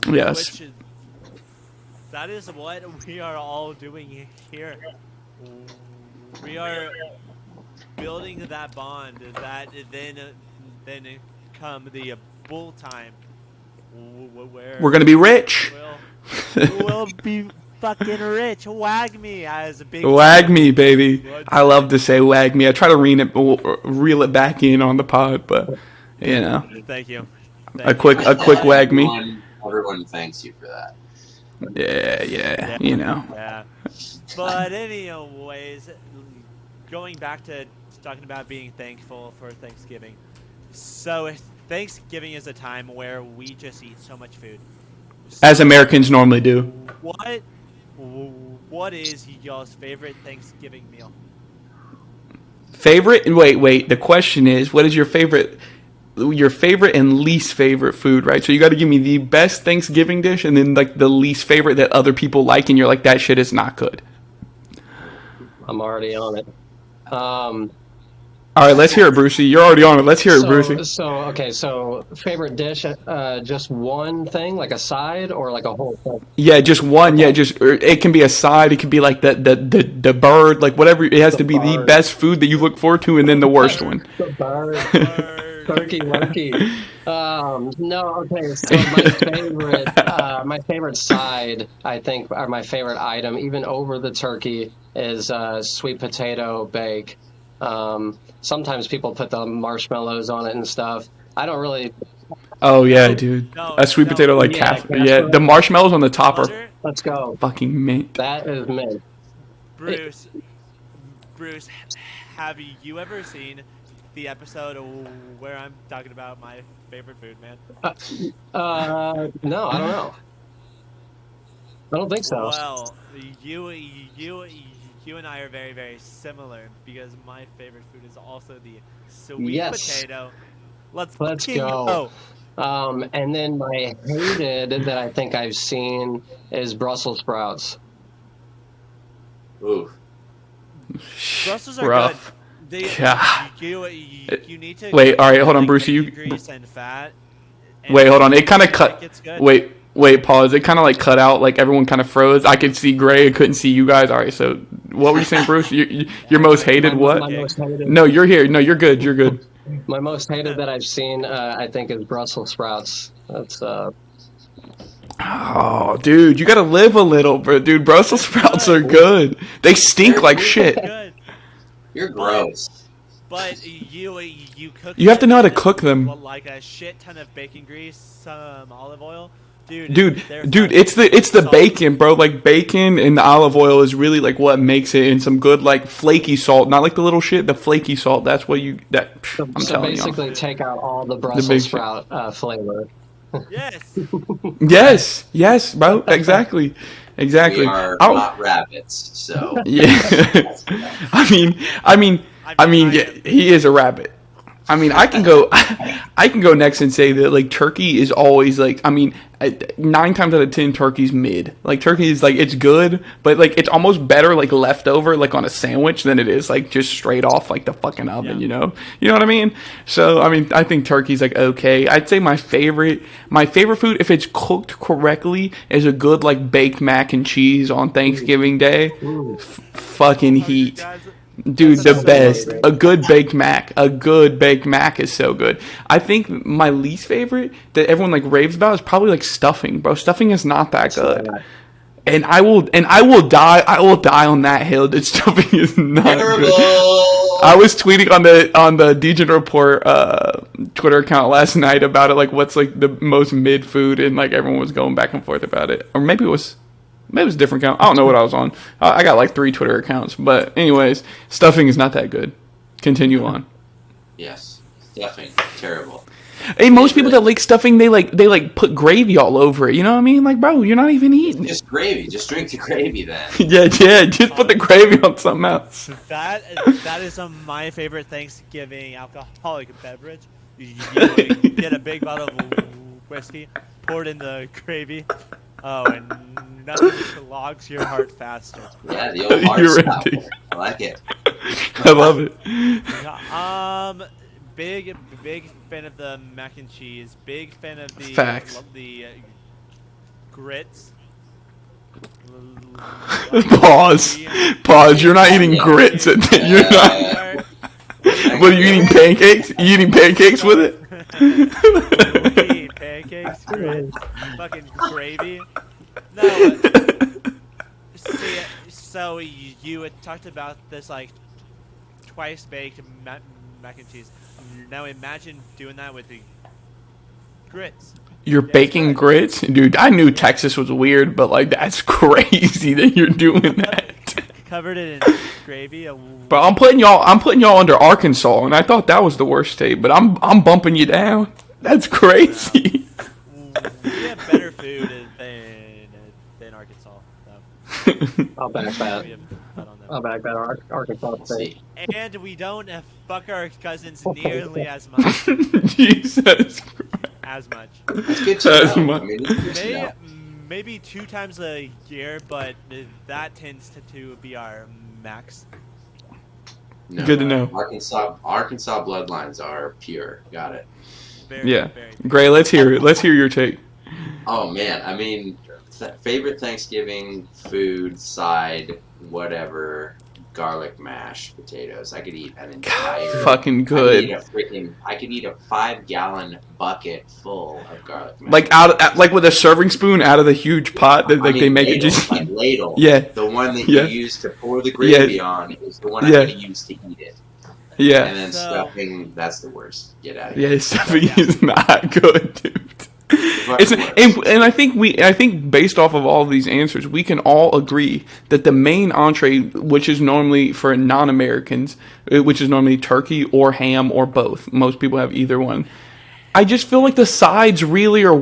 yes. That is what we are all doing here. We are building that bond that then come the bull time where we're gonna be rich. We'll be fucking rich. Wag me as a big wag me, baby. I love to say wag me. I try to reel it back in on the pod, but you know. Thank you. A quick wag me. Everyone thanks you for that. Yeah, you know. Yeah. But anyways, going back to talking about being thankful for Thanksgiving. So Thanksgiving is a time where we just eat so much food. As Americans normally do. What is y'all's favorite Thanksgiving meal? Favorite? Wait. The question is, what is your favorite and least favorite food, right? So you got to give me the best Thanksgiving dish and then like the least favorite that other people like and you're like, that shit is not good. I'm already on it. All right, let's hear it, Brucey. You're already on it. Let's hear it, Brucey. So favorite dish, just one thing, like a side, or like a whole thing? Yeah, just one. Yeah, just it can be a side. It can be like the bird, like whatever. It has to be the best food that you look forward to, and then the worst one. The bird. Turkey. No, okay. So my favorite side, I think, or my favorite item, even over the turkey, is sweet potato bake. Sometimes people put the marshmallows on it and stuff. I don't really. Oh yeah, dude. A sweet potato like Casper. Yeah, the marshmallows on the top are Let's go. fucking mint. That is mint. Bruce, have you ever seen the episode where I'm talking about my favorite food, man? No, I don't know. I don't think so. Well, you and I are very, very similar because my favorite food is also the sweet potato. Let's go. And then my hated that I think I've seen is Brussels sprouts. Ooh. Brussels are Rough. good. You need to wait. All right, hold on, Bruce. You grease and fat. wait. Hold on. It kind of cut. Wait. Pause. It kind of like cut out. Like everyone kind of froze. I could see Gray. I couldn't see you guys. All right. So what were you saying, Bruce? Your most hated what? My most hated. No, you're here. No, you're good. You're good. My most hated that I've seen, I think, is Brussels sprouts. That's Oh, dude, you gotta live a little, bro. Dude, Brussels sprouts are good. They stink like shit. You're gross. But you cook. You have to know how to cook them. Like a shit ton of bacon grease, some olive oil. Dude, it's the bacon, bro. Like bacon and the olive oil is really like what makes it, and some good like flaky salt, not like the little shit. The flaky salt. That's what I'm telling you. So basically, take out all the Brussels sprout flavor. Yes, bro. Exactly. We are not rabbits, so yeah. I mean, yeah, he is a rabbit. I mean, I can go next and say that like turkey is always like, 9 times out of 10 turkey's mid. Like turkey is like, it's good, but like it's almost better like leftover like on a sandwich than it is like just straight off like the fucking oven, you know what I mean? So I think turkey's like okay. I'd say my favorite food, if it's cooked correctly, is a good like baked mac and cheese on Thanksgiving Day. Fucking heat. Dude, the best. A good baked mac is so good. I think my least favorite that everyone like raves about is probably like stuffing, bro. Stuffing is not that good. And I will die on that hill that stuffing is not good. I was tweeting on the Degen Report Twitter account last night about it, like what's like the most mid food, and like everyone was going back and forth about it. Or maybe it was a different account. I don't know what I was on. I got like 3 Twitter accounts. But anyways, stuffing is not that good. Continue on. Yes. Stuffing. Terrible. Hey, most people that like stuffing, they put gravy all over it. You know what I mean? Like, bro, you're not even eating. Just gravy. Just drink the gravy then. yeah. Just put the gravy on something else. That is my favorite Thanksgiving alcoholic beverage. You get a big bottle of whiskey, pour it in the gravy. Oh, and nothing clogs your heart faster. Yeah, the old heart stopper. I like it. I love it. Big fan of the mac and cheese. Big fan of the grits. Pause. You're not eating grits. You're not. What are you eating? Pancakes? You eating pancakes with it? Pancakes, grits, fucking gravy. No. See, so you had talked about this like twice baked mac and cheese. Now imagine doing that with the grits. You're baking grits? Dude, I knew Texas was weird, but like that's crazy that you're doing that. Covered it in gravy. But I'm putting y'all under Arkansas, and I thought that was the worst state, but I'm bumping you down. That's crazy. We have better food than Arkansas. So. I'll back that. I'll back that Arkansas state. And we don't fuck our cousins nearly as much. Jesus Christ. As much. That's good to know. Maybe 2 times a year, but that tends to be our max. No. Good to know. Arkansas bloodlines are pure. Got it. Very, Yeah. very Gray, let's hear it. Let's hear your take. Oh man, I mean, favorite Thanksgiving food, side, whatever, garlic mashed potatoes. I could eat an entire. Fucking good. I could eat a 5-gallon bucket full of garlic mashed. Like with a serving spoon out of the huge pot that they make ladle, it just. like ladle. Yeah. The one that Yeah. you use to pour the gravy on is the one I'm going to use to eat it. Yeah. And then stuffing, that's the worst. Get out of here. Yeah, stuffing is not good, dude. And I think based off of all of these answers, we can all agree that the main entree, which is normally for non-Americans, which is normally turkey or ham or both. Most people have either one. I just feel like the sides really are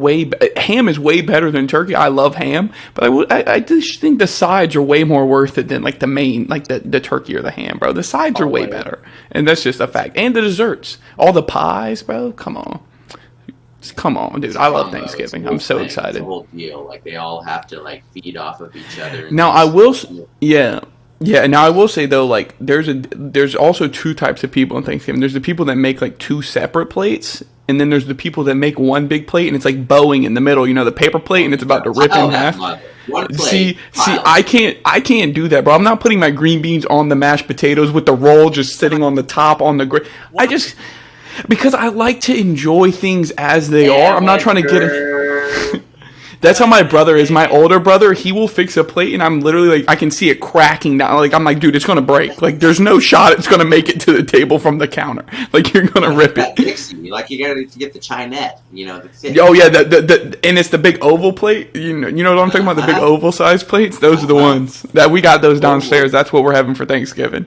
ham is way better than turkey. I love ham, but I just think the sides are way more worth it than like the main, like the turkey or the ham, bro. The sides are way better, and that's just a fact. And the desserts, all the pies, bro. Come on, dude. I love Thanksgiving. I'm so excited. It's a whole deal. Like they all have to like feed off of each other. Now I will, yeah. Now I will say though, like there's also two types of people in Thanksgiving. There's the people that make like two separate plates, and then there's the people that make one big plate, and it's like Boeing in the middle. You know, the paper plate, and it's about to rip in half. One plate, See, I can't do that, bro. I'm not putting my green beans on the mashed potatoes with the roll just sitting on the top on the grill. Because I like to enjoy things as they are. I'm not trying to get it. That's how my brother is. My older brother, he will fix a plate, and I'm literally like, I can see it cracking down. Like, I'm like, dude, it's going to break. Like, there's no shot it's going to make it to the table from the counter. Like, you're going to rip it. Dixie. Like, you got to get the chinette, you know. Oh, yeah, and it's the big oval plate. You know what I'm talking about? The big oval size plates? Those are the ones. That we got those downstairs. That's what we're having for Thanksgiving.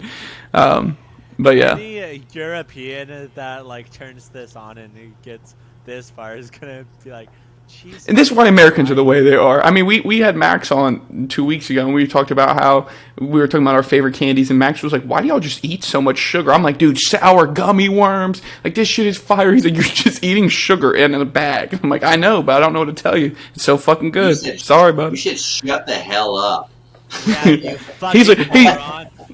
But yeah. Any European that like turns this on and it gets this far is gonna be like, Jesus. And this is why Americans are the way they are. I mean, we had Max on 2 weeks ago, and we talked about how we were talking about our favorite candies, and Max was like, why do y'all just eat so much sugar? I'm like, dude, sour gummy worms. Like, this shit is fire. He's like, you're just eating sugar in a bag. I'm like, I know, but I don't know what to tell you. It's so fucking good. Sorry, buddy. You should shut the hell up. Yeah, you fucking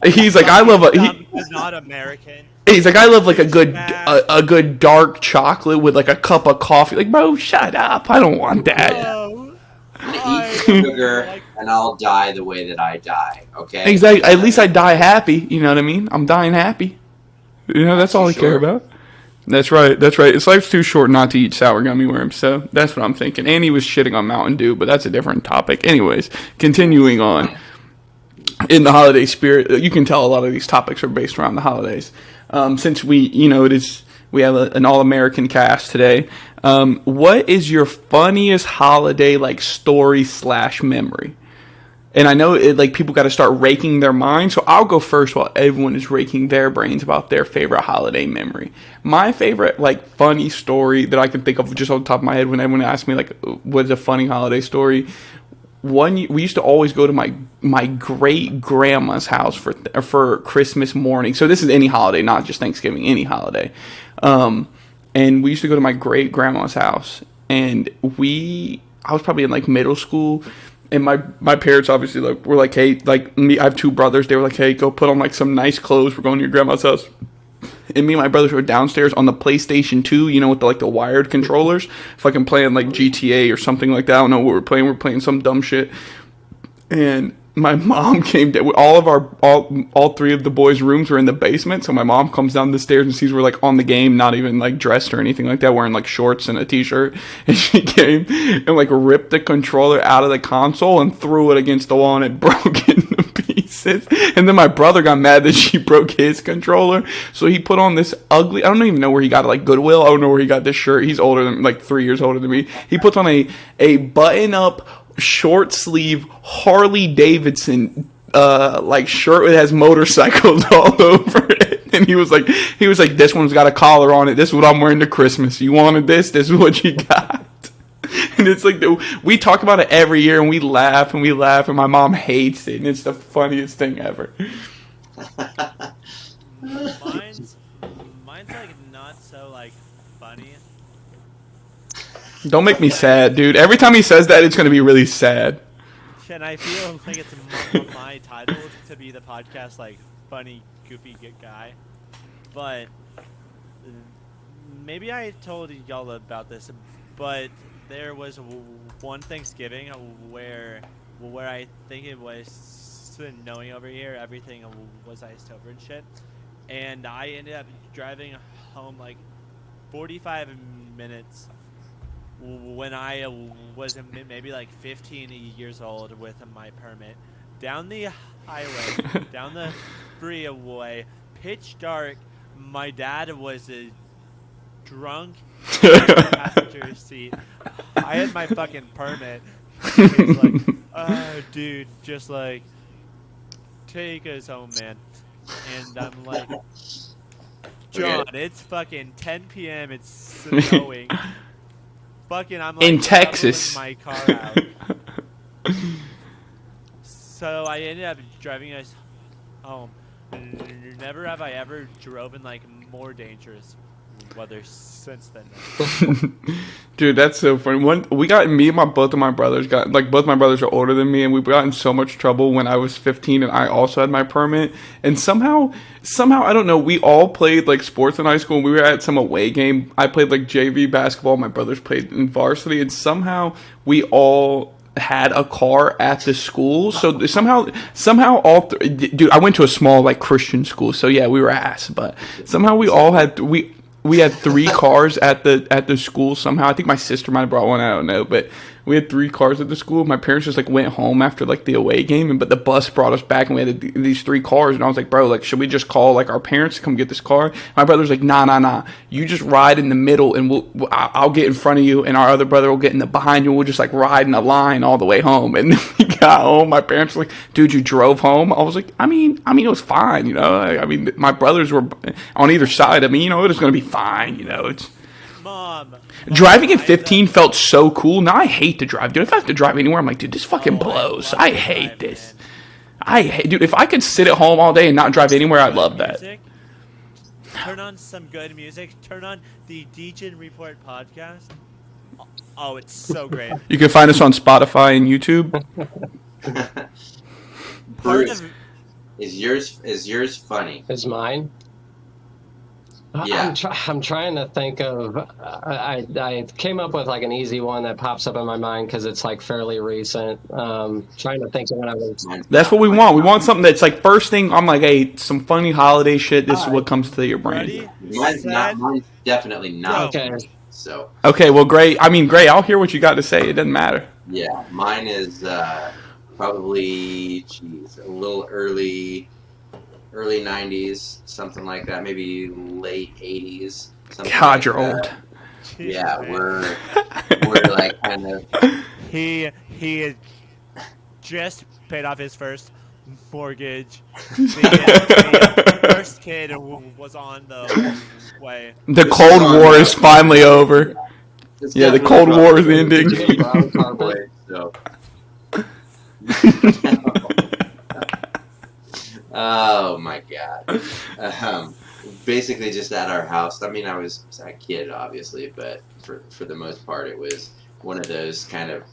He's like, I love he's not American. He's like, I love like a good dark chocolate with like a cup of coffee. Like, bro, shut up. I don't want that. No. I'm gonna eat sugar and I'll die the way that I die. Okay. Exactly. At least I die happy. You know what I mean? I'm dying happy. You know, that's all I care about. That's right. It's life's too short not to eat sour gummy worms. So that's what I'm thinking. And he was shitting on Mountain Dew, but that's a different topic. Anyways, continuing on. In the holiday spirit, you can tell a lot of these topics are based around the holidays. Since we have an all-American cast today. What is your funniest holiday like story / memory? And I know like people got to start raking their minds, so I'll go first while everyone is raking their brains about their favorite holiday memory. My favorite like funny story that I can think of just on the top of my head when everyone asks me like what's a funny holiday story. We used to always go to my great grandma's house for Christmas morning. So this is any holiday, not just Thanksgiving, any holiday. And we used to go to my great grandma's house, and I was probably in like middle school, and my parents obviously were like, hey, like me, I have two brothers. They were like, hey, go put on like some nice clothes. We're going to your grandma's house. And me and my brothers were downstairs on the PlayStation 2, you know, with the wired controllers, fucking playing like GTA or something like that. I don't know what we're playing. We're playing some dumb shit. And my mom came down. All three of the boys' rooms were in the basement. So my mom comes down the stairs and sees we're like on the game, not even like dressed or anything like that, wearing like shorts and a t-shirt. And she came and like ripped the controller out of the console and threw it against the wall, and it broke into pieces. And then my brother got mad that she broke his controller. So he put on this ugly, I don't even know where he got it, like Goodwill. I don't know where he got this shirt. He's older than, like 3 years older than me. He puts on a button-up, short-sleeve Harley Davidson like shirt that has motorcycles all over it. And he was like, this one's got a collar on it. This is what I'm wearing to Christmas. You wanted this? This is what you got. And it's like, we talk about it every year, and we laugh, and my mom hates it, and it's the funniest thing ever. Mine's like not so like funny. Don't make me sad, dude. Every time he says that, it's going to be really sad. And I feel like it's my title to be the podcast like funny goofy good guy. But maybe I told y'all about this, but there was one Thanksgiving where I think it was snowing over here. Everything was iced over and shit. And I ended up driving home like 45 minutes when I was maybe like 15 years old with my permit. Down the highway, down the freeway, pitch dark. My dad was drunk in the passenger seat. I had my fucking permit. He's like, dude, just like, take us home, man. And I'm like, John, it's fucking 10 p.m. It's snowing. Fucking, I'm like in Texas. my car out. So I ended up driving us home. Never have I ever driven like more dangerous weather since then. Dude, that's so funny. Both of my brothers both my brothers are older than me, and we got in so much trouble when I was 15 and I also had my permit. And somehow I don't know, we all played like sports in high school, and we were at some away game. I played like JV basketball, my brothers played in varsity, and somehow we all had a car at the school. So somehow dude, I went to a small like Christian school, so yeah, we were ass, but somehow we all had we had 3 cars at the school somehow. I think my sister might have brought one, I don't know, but we had 3 cars at the school. My parents just like went home after like the away game, but the bus brought us back, and we had these 3 cars. And I was like, bro, like, should we just call like our parents to come get this car? My brother's like, nah. You just ride in the middle, and I'll get in front of you, and our other brother will get in the behind you. And we'll just like ride in a line all the way home. And we got home. My parents were like, dude, you drove home? I was like, I mean, it was fine, you know. I mean, my brothers were on either side. I mean, you know, it was gonna be fine, you know. It's Mom, driving at 15 felt so cool. Now I hate to drive, dude. If I have to drive anywhere, I'm like, dude, this fucking blows. I hate this. Dude, if I could sit at home all day and not drive anywhere, I'd love that. Turn on some good music. Turn on the Degen Report podcast. Oh, it's so great. You can find us on Spotify and YouTube. Bruce, is yours funny? Is mine? Yeah. I'm trying to think of. I came up with like an easy one that pops up in my mind because it's like fairly recent. Trying to think of when I was. That's what we want. We want something that's like first thing. I'm like, hey, some funny holiday shit. This is what comes to your brain. Mine's definitely not. Okay. So. Okay, well, Gray. I'll hear what you got to say. It doesn't matter. Yeah, mine is probably a little early 90s, something like that, maybe late 80s. God, like you're that. old. Yeah, we're like kind of. He had just paid off his first mortgage. The first kid was on the way. The Cold War is finally over. Yeah, the Cold War is ending. Oh my god. Basically just at our house. I mean, I was a kid obviously, but for the most part it was one of those kind of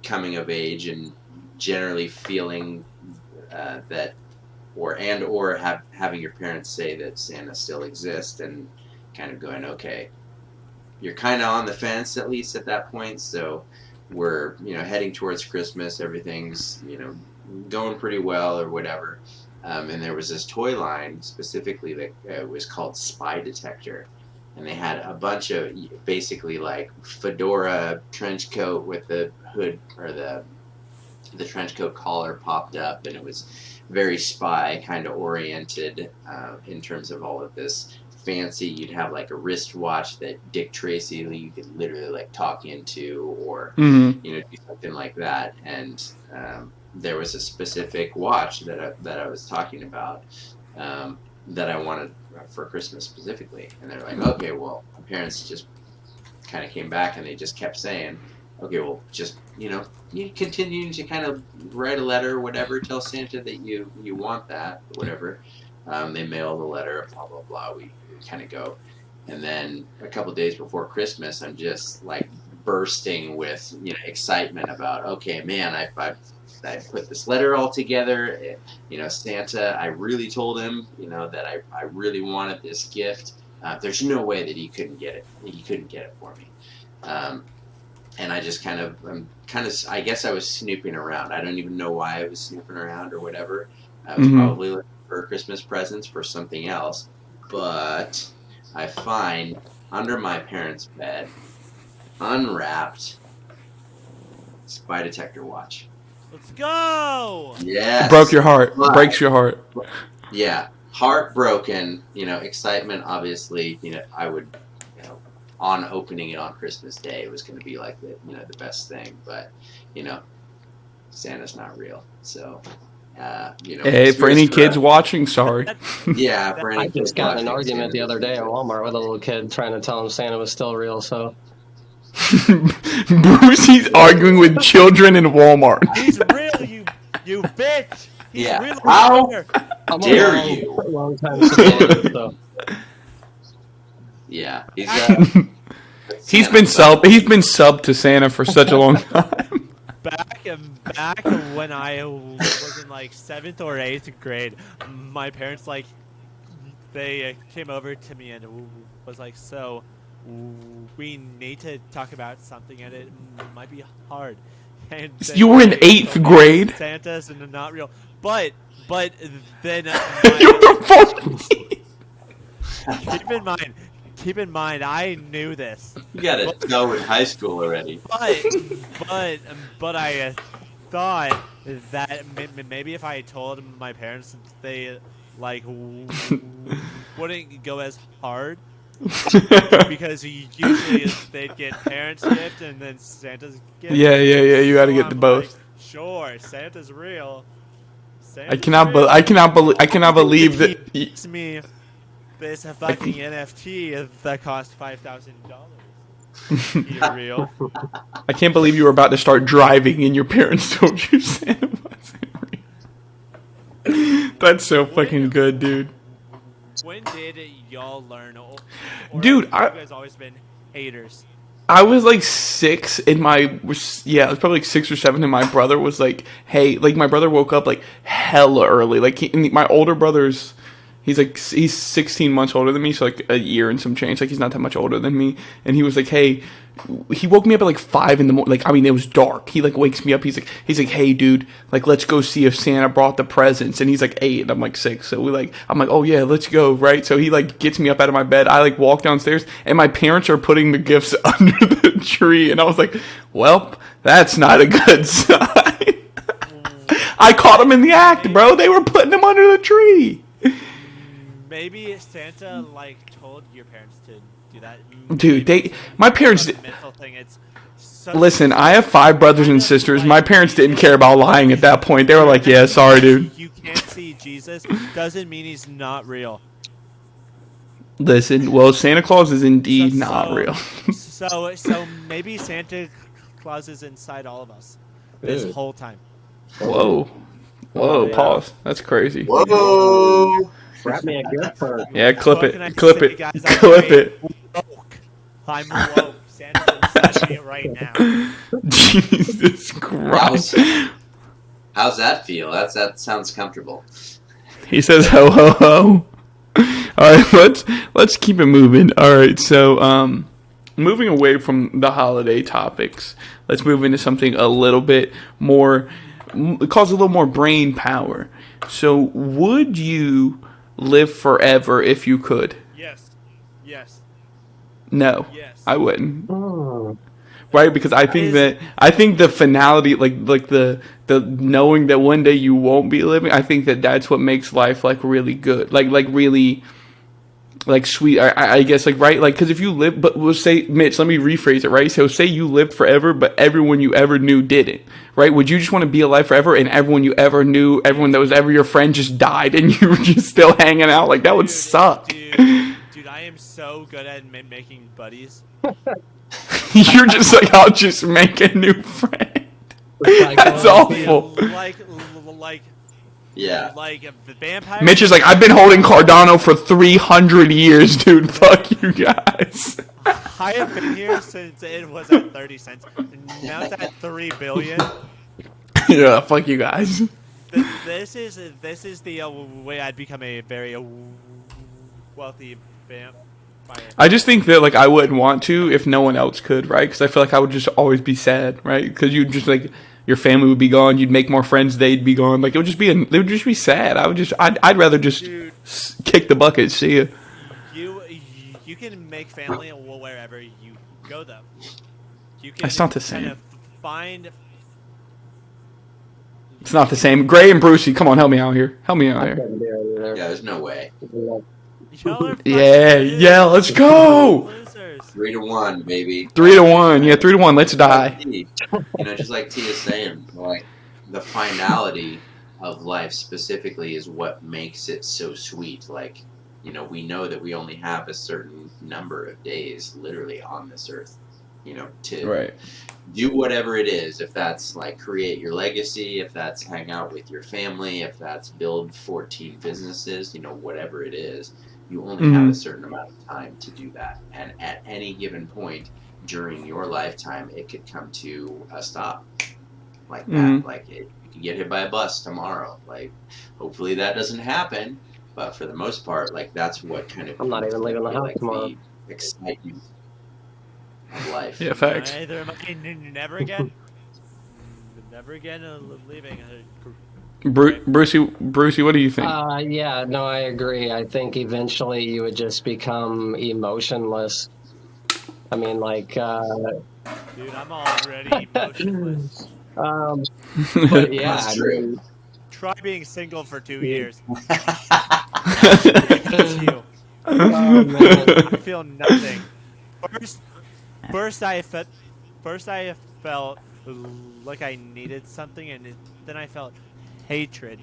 coming of age and generally feeling that having your parents say that Santa still exists and kind of going, okay, you're kind of on the fence at least at that point, so we're heading towards Christmas, everything's going pretty well or whatever. And there was this toy line specifically that was called Spy Detector. And they had a bunch of basically like fedora trench coat with the hood or the trench coat collar popped up. And it was very spy kind of oriented in terms of all of this fancy. You'd have like a wristwatch that Dick Tracy, you could literally like talk into or, do something like that. And, there was a specific watch that I was talking about that I wanted for Christmas specifically, and they're like, okay, well, my parents just kind of came back and they just kept saying, okay, well, just you continue to kind of write a letter or whatever, tell Santa that you want that, whatever. They mail the letter, blah blah blah. We kind of go, and then a couple days before Christmas, I'm just like bursting with excitement about, okay, man, I put this letter all together. Santa, I really told him that I really wanted this gift. There's no way that he couldn't get it. He couldn't get it for me. And I just I guess I was snooping around. I don't even know why I was snooping around or whatever. I was probably looking for Christmas presents for something else. But I find under my parents' bed, unwrapped, spy detector watch. Let's go! Yes. Broke your heart. Breaks your heart. Yeah. Heartbroken, excitement, obviously, I would, on opening it on Christmas Day, it was going to be like the best thing. But, Santa's not real. So, hey, for any kids watching, sorry. Yeah, for any I just got in an argument Santa the other day at Walmart with a little kid trying to tell him Santa was still real, so. Bruce, he's arguing with children in Walmart. He's real, you bitch! He's real. How I'm dare a you? long time supporter, so. Yeah, He's been subbed to Santa for such a long time. Back when I was in like 7th or 8th grade, my parents they came over to me and was like, so we need to talk about something and it might be hard. And You were in 8th grade? Santa's not real. But then You were 14. keep in mind, I knew this. You got to know in high school already. But I thought that maybe if I told my parents, they wouldn't go as hard. Because usually they'd get parents' gift and then Santa's gift. Yeah. You got to get the both. Sure, Santa's real. I cannot believe that. Gives me this fucking NFT that cost $5,000. You real? I can't believe you were about to start driving and your parents told you Santa wasn't real. That's so fucking good, dude. When did y'all learn? Or Dude, you guys always been haters. I was like 6 and I was probably like 6 or 7 and my brother was like, hey, my brother woke up like hella early. My older brother's, he's 16 months older than me, so like a year and some change. He's not that much older than me. And he was like, hey, he woke me up at like 5 in the morning. It was dark. He wakes me up. He's like, hey, dude, let's go see if Santa brought the presents. And he's like 8 and I'm like 6. So I'm like, oh yeah, let's go, right? So he gets me up out of my bed. I walk downstairs and my parents are putting the gifts under the tree. And I was like, well, that's not a good sign. I caught them in the act, bro. They were putting them under the tree. Maybe Santa told your parents to do that. Dude, my parents did. Mental thing. Listen, I have 5 brothers and sisters. My parents didn't care about lying at that point. They were like, yeah, sorry, dude. You can't see Jesus doesn't mean he's not real. Listen, well, Santa Claus is indeed not real. So maybe Santa Claus is inside all of us this whole time. Whoa, yeah. Pause. That's crazy. Whoa. Wrap me a gift for Yeah, clip What can I it. Clip say, it. guys? Clip it. I'm woke. Santa's inside me right now. Jesus Christ. How's that feel? That sounds comfortable. He says ho ho ho. Alright, let's keep it moving. Alright, so moving away from the holiday topics, let's move into something a little bit more, it calls a little more brain power. So would you live forever if you could? Yes. No. Yes. I wouldn't. Right, because I think the finality, the knowing that one day you won't be living, I think that's what makes life really good, really sweet. I guess right, because if you live, but we'll say, Mitch, let me rephrase it, right? So say you lived forever, but everyone you ever knew didn't, right? Would you just want to be alive forever, and everyone you ever knew, everyone that was ever your friend, just died, and you were just still hanging out? That would suck. Dude, I am so good at making buddies. You're just I'll just make a new friend. That's awful. Yeah. The vampire. Mitch is I've been holding Cardano for 300 years, dude. Fuck you guys. I have been here since it was at 30 cents. Now it's at 3 billion. Yeah, fuck you guys. This is the way I'd become a very wealthy vampire. I just think that like I wouldn't want to if no one else could, right? Because I feel like I would just always be sad, right? Because you just like your family would be gone, you'd make more friends, they'd be gone. Like it would just be they would just be sad. I'd rather just kick the bucket. See ya. You can make family wherever you go, though. You can That's not the same. kind of find. It's not the same. Gray and Brucey, come on, help me out here. Help me out here. Yeah, there's no way. Y'all are Yeah, let's go. losers. 3-1, baby. 3-1. Yeah, 3-1. Let's die. You know, just like Tia's saying, like the finality of life specifically is what makes it so sweet. Like, you know, we know that we only have a certain number of days, literally, on this earth. You know, to do whatever it is. If that's like create your legacy, if that's hang out with your family, if that's build 14 businesses, you know, whatever it is. You only have a certain amount of time to do that. And at any given point during your lifetime, it could come to a stop like that. Like you could get hit by a bus tomorrow. Like hopefully that doesn't happen. But for the most part, like that's what kind of I'm not even leaving the house tomorrow. The excitement of life. Yeah, facts. Either never again. Never again leaving. Brucey, what do you think? Yeah, no, I agree. I think eventually you would just become emotionless. I mean, like, dude, I'm already emotionless. But yeah, That's true. Try being single for 2 years. Oh, You. man. I feel nothing. First I felt like I needed something, and then I felt hatred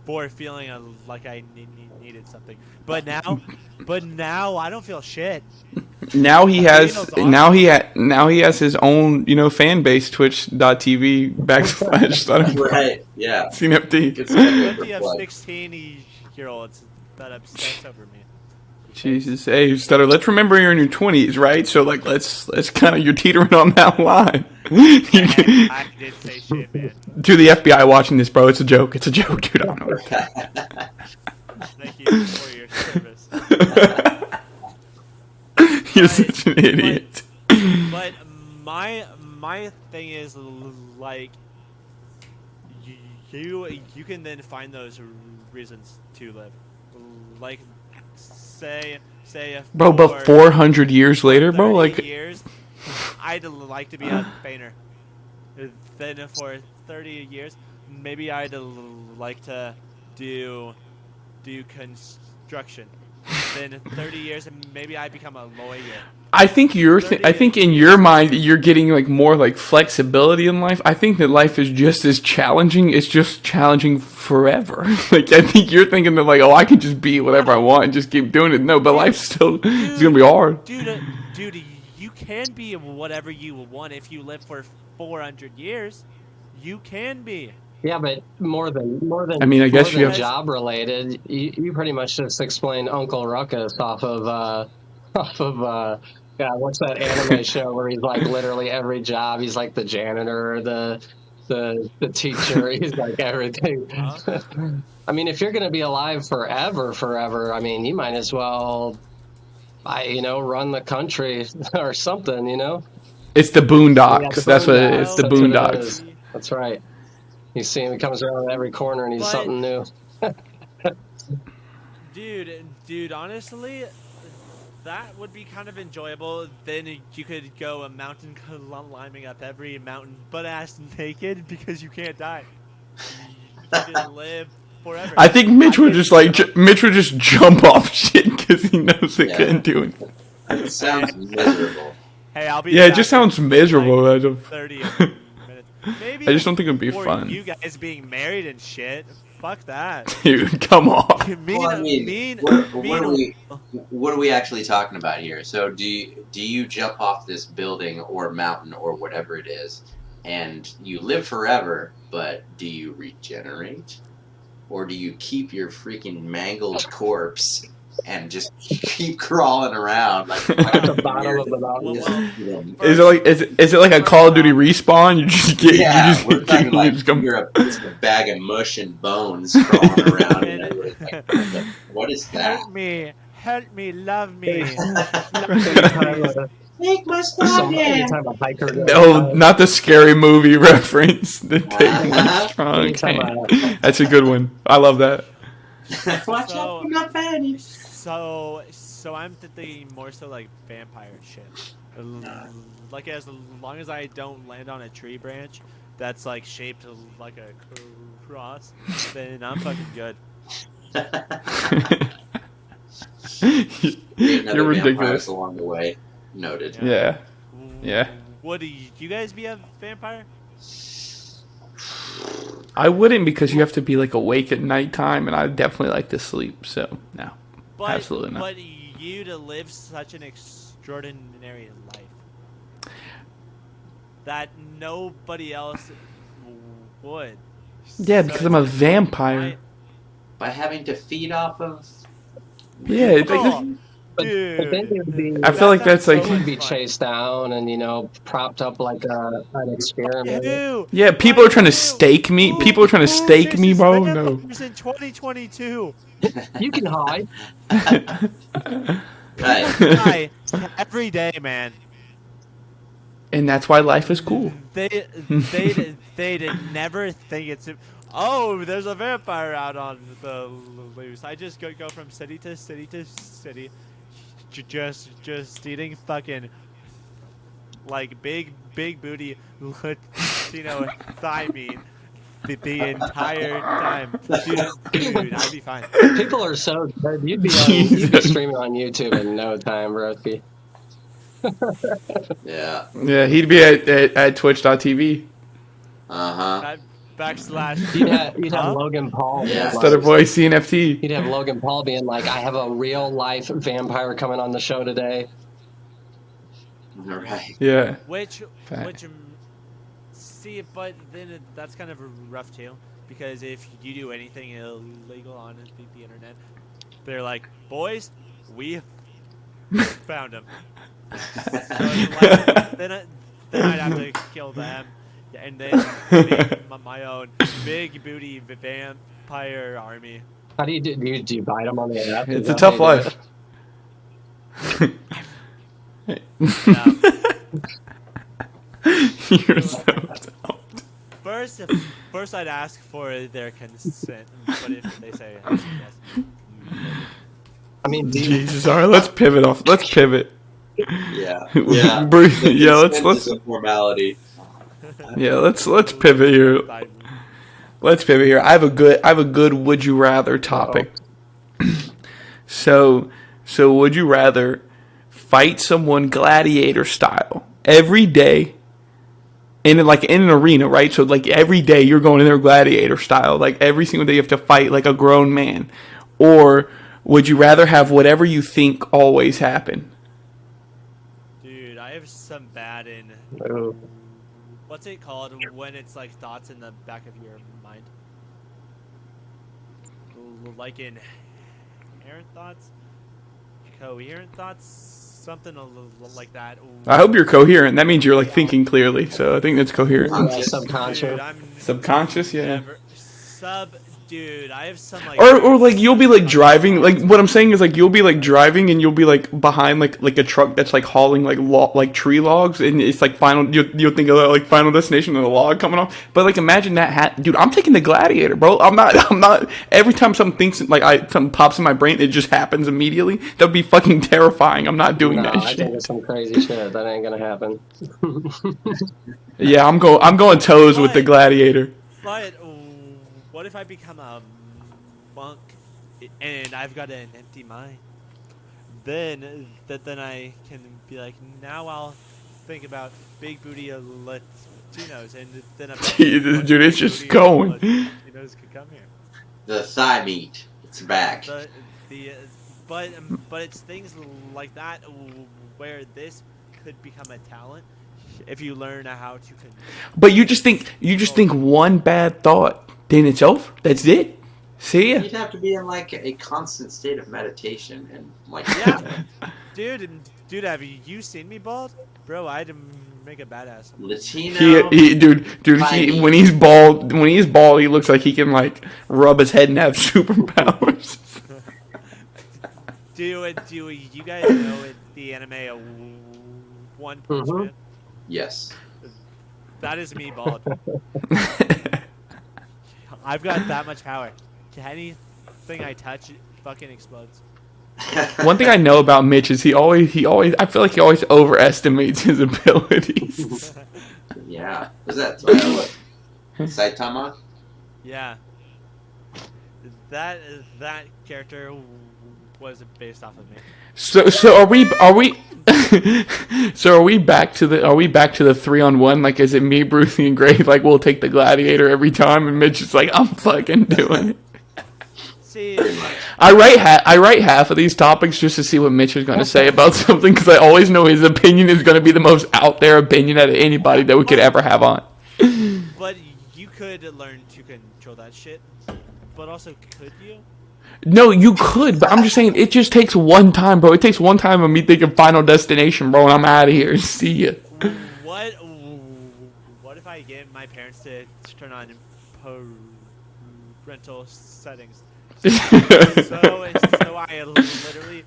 for feeling like I needed something. But now I don't feel shit. Now he has his own, you know, fan base, twitch.tv / Right, yeah. CNFT. Plenty of 16-year-olds that obsess over me. Jesus, hey, Stutter, let's remember you're in your 20s, right? So, like, let's kind of, you're teetering on that line. I did say shit, man. To the FBI watching this, bro, it's a joke. It's a joke, dude. I don't know. Thank you for your service. You're such an idiot. But my thing is, like, you can then find those reasons to live. Like, say Bro, but 400 years later, bro, like years, I'd like to be a painter. Then for 30 years, maybe I'd like to do construction. Then 30 years, maybe I become a lawyer. I think I think in your mind you're getting like more like flexibility in life. I think that life is just as challenging. It's just challenging forever. Like I think you're thinking that like, oh, I can just be whatever I want and just keep doing it. No, but life still is gonna be hard. Dude, you can be whatever you want if you live for 400 years. You can be. Yeah, but more than I mean, I guess you have job related. You pretty much just explained Uncle Ruckus off of what's that anime show where he's like literally every job. He's like the janitor, the teacher. He's like everything. I mean, if you're gonna be alive forever, I mean, you might as well, run the country or something. You know, it's the Boondocks. Yeah, That's what it is. The Boondocks. That's right. You see him, he comes around every corner and he's something new. Dude, honestly, that would be kind of enjoyable. Then you could go a mountain climbing up every mountain butt-ass naked because you can't die. You can live forever. I think Mitch would just jump off shit because he knows he couldn't do it. It sounds miserable. Hey, I'll be. Yeah, it just sounds miserable. Like 30 minutes. Maybe I just don't think it'd be fun. You guys being married and shit. Fuck that. Dude, come on. What are we actually talking about here? So do you jump off this building or mountain or whatever it is, and you live forever, but do you regenerate? Or do you keep your freaking mangled corpse and just keep crawling around like At the bottom of the mountain. Is it like a Call of Duty respawn? You just get we're talking like just come. you're just a bag of mush and bones crawling around, and everybody's like, what is that? Help me, love me. Take my spot, Anytime a hiker goes No, by, not the Scary Movie reference. The Take My Strong anytime Hand. That's a good one. I love that. Watch So- out for my fanny. So I'm thinking more so like vampire shit. Like as long as I don't land on a tree branch that's like shaped like a cross, then I'm fucking good. You're ridiculous. Along the way. Noted. Yeah. Would you guys be a vampire? I wouldn't, because you have to be like awake at nighttime, and I definitely like to sleep. So no, absolutely not. But you to live such an extraordinary life that nobody else would. Yeah, because I'm a vampire. By having to feed off of. Yeah, it's like, Oh, but then you'd be, I feel like that's like, you'd be chased down and propped up like an experiment. yeah, people are trying to stake me. People are trying to stake me, bro. No. In 2022. You can hide. Right. Hi, every day, man. And that's why life is cool. They'd never think it's. Oh, there's a vampire out on the loose. I just go from city to city to city, just eating fucking like big booty Latino thigh meat the entire time. Dude, I'd be fine. People are so good. You'd be streaming on YouTube in no time, Rusty. Yeah. Yeah, he'd be at twitch.tv. Backslash. You'd have Logan Paul. Yeah. Stutter Boy CNFT. You'd have Logan Paul being like, I have a real life vampire coming on the show today. Right. Yeah. Which see, but then that's kind of rough too, because if you do anything illegal on the internet, they're like, boys, we found him. So then I'd have to kill them, and then make my own big booty vampire army. How do you do? Do you bite them on the app? It's a tough life. Yeah. You're so dumb. First I'd ask for their consent, but if they say yes. I mean, Jesus, all right, let's pivot off. Let's pivot. Yeah. Bruce, yeah, let's It's a formality. yeah, let's pivot here. Let's pivot here. I have a good would you rather topic. So would you rather fight someone gladiator style every day, in an arena, right? So like every day you're going in there gladiator style, like every single day you have to fight like a grown man, or would you rather have whatever you think always happen? Dude, I have some bad in. Oh. What's it called when it's like thoughts in the back of your mind? Like in errant thoughts? Coherent thoughts? Something like that. I hope you're coherent. That means you're like thinking clearly. So I think that's coherent. Subconscious. Dude, I'm Subconscious, yeah. never, dude, I have some like. Or like you'll be like driving. Like what I'm saying is like you'll be like driving and you'll be like behind like a truck that's like hauling like tree logs, and it's like you'll think of like Final Destination and the log coming off. But like imagine that dude. I'm taking the gladiator, bro. I'm not. Every time something something pops in my brain, it just happens immediately. That'd be fucking terrifying. I'm not doing that I shit. think it's some crazy shit. That ain't gonna happen. Yeah, I'm going toes with the gladiator. But what if I become a monk and I've got an empty mind? Then I can be like, now I'll think about big booty Latinos, and then Jesus, dude, it's just going. Latinos could come here. The thigh meat. It's back. But it's things like that where this could become a talent if you learn how to. But you just think one bad thought, then it's over. That's it. See ya. You'd have to be in like a constant state of meditation and like Yeah. Dude, have you seen me bald? Bro, I'd make a badass. Latino. Dude, when he's bald, he looks like he can like rub his head and have superpowers. Do you guys know the anime One Punch Man? Yes. That is me bald. I've got that much power. Anything I touch, it fucking explodes. One thing I know about Mitch is he always I feel like he always overestimates his abilities. Yeah. Was that Saitama? Yeah. That character was based off of me. So are we so are we back to the 3-on-1? Like, is it me, BruceLee, and Gray? Like, we'll take the gladiator every time, and Mitch is like, I'm fucking doing it. See, I write half of these topics just to see what Mitch is going to say about something, because I always know his opinion is going to be the most out there opinion out of anybody that we could ever have on. but you could learn to control that shit. But also, could you? No, you could, but I'm just saying it just takes one time, bro. It takes one time of me thinking Final Destination, bro, and I'm out of here. See ya. What if I get my parents to turn on parental settings? So I literally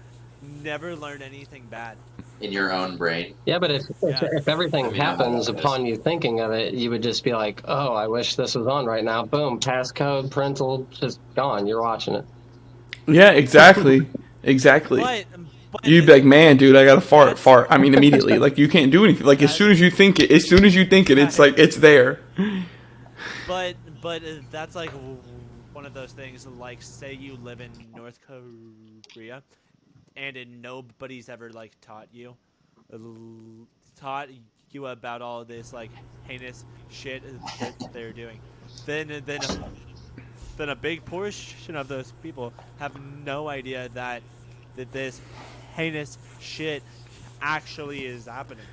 never learned anything bad. In your own brain. Yeah, but if everything I mean, happens I'm upon you thinking of it, you would just be like, oh, I wish this was on right now. Boom, passcode, parental, just gone. You're watching it. Yeah, exactly. Exactly. But You'd be like, man, dude, I gotta fart. I mean, immediately. Like, you can't do anything. Like, as soon as you think it, it's like, it's there. But that's like one of those things. Like, say you live in North Korea, and nobody's ever like taught you about all this like heinous shit that they're doing. Then a big portion of those people have no idea that this heinous shit actually is happening.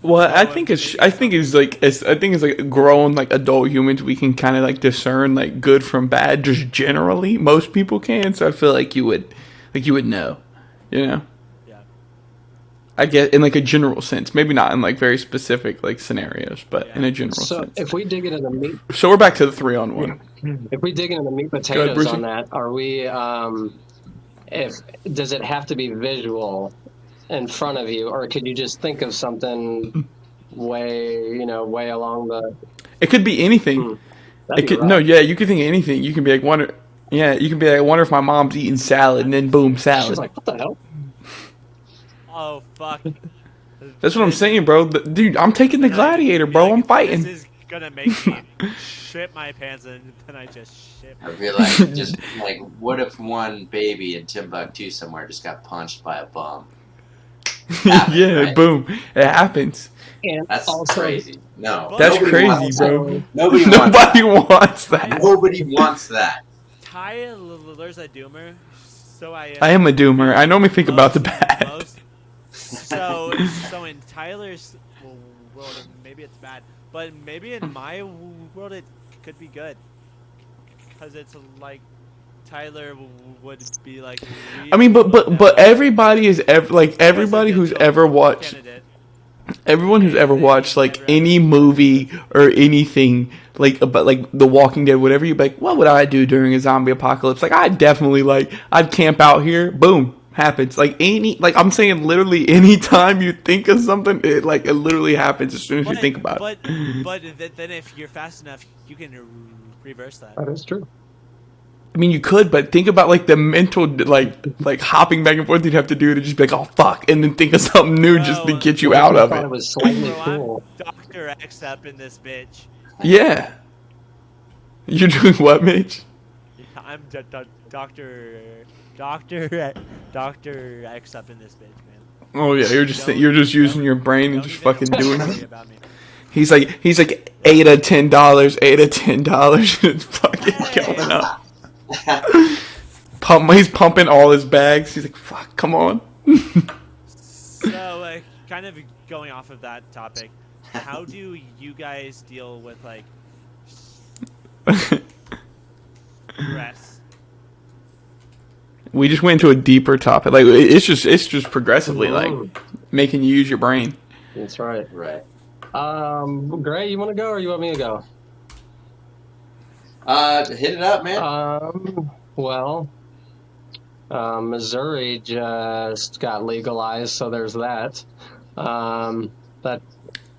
Well, I think it's like grown like adult humans. We can kind of like discern like good from bad. Just generally, most people can. So I feel like you would know, you know. Yeah. I get in like a general sense, maybe not in like very specific like scenarios, but in a general sense. So if we dig into the meat, So we're back to the 3-on-1. if we dig into the meat ahead, potatoes Brucey. on that, are we? Does it have to be visual in front of you, or could you just think of something way along the? It could be anything. That'd be rough. No, yeah, you could think of anything. You can be like wonder if my mom's eating salad, and then boom, salad. She's like, what the hell? Oh fuck. That's what I'm saying, bro. Dude, I'm taking the gladiator, bro. I'm fighting. This is gonna make me shit my pants, and then I just shit. I feel like just like, what if one baby in Timbuktu somewhere just got punched by a bum? Happened, Yeah, right? boom. It happens. And That's also, crazy. No, That's nobody crazy, wants bro. that. Nobody Nobody wants wants that. that. Nobody wants that. Tyler's a doomer, so I am a doomer. I normally think about the bad. So in Tyler's world, maybe it's bad, but maybe in my world it could be good, because it's like Tyler would be like. I mean, but everybody is everybody who's ever watched. Candidate. Everyone who's ever watched like any movie or anything like about like The Walking Dead, whatever, you'd be like, what would I do during a zombie apocalypse? Like, I'd camp out here. Boom, happens. I'm saying literally any time you think of something, it literally happens as soon as you think about it. But then if you're fast enough, you can reverse that. that is true. I mean, you could, but think about like the mental like hopping back and forth you'd have to do to just be like, oh fuck, and then think of something new just to get you out of I thought it it. was slightly Bro, cool. I'm Dr. X up in this bitch. Yeah. You're doing what, Mitch? I'm Dr. X up in this bitch, man. Oh yeah, you're just using your brain and Don't just even fucking worry doing it. about me. He's like $8 to $10, $8 to $10. It's fucking Hey. going up. He's pumping all his bags. He's like, fuck, come on. So, kind of going off of that topic, how do you guys deal with like stress We just went into a deeper topic. Like it's just progressively like making you use your brain. That's right. Right. Gray, you want to go or you want me to go? Hit it up, man. Well, Missouri just got legalized, so there's that. That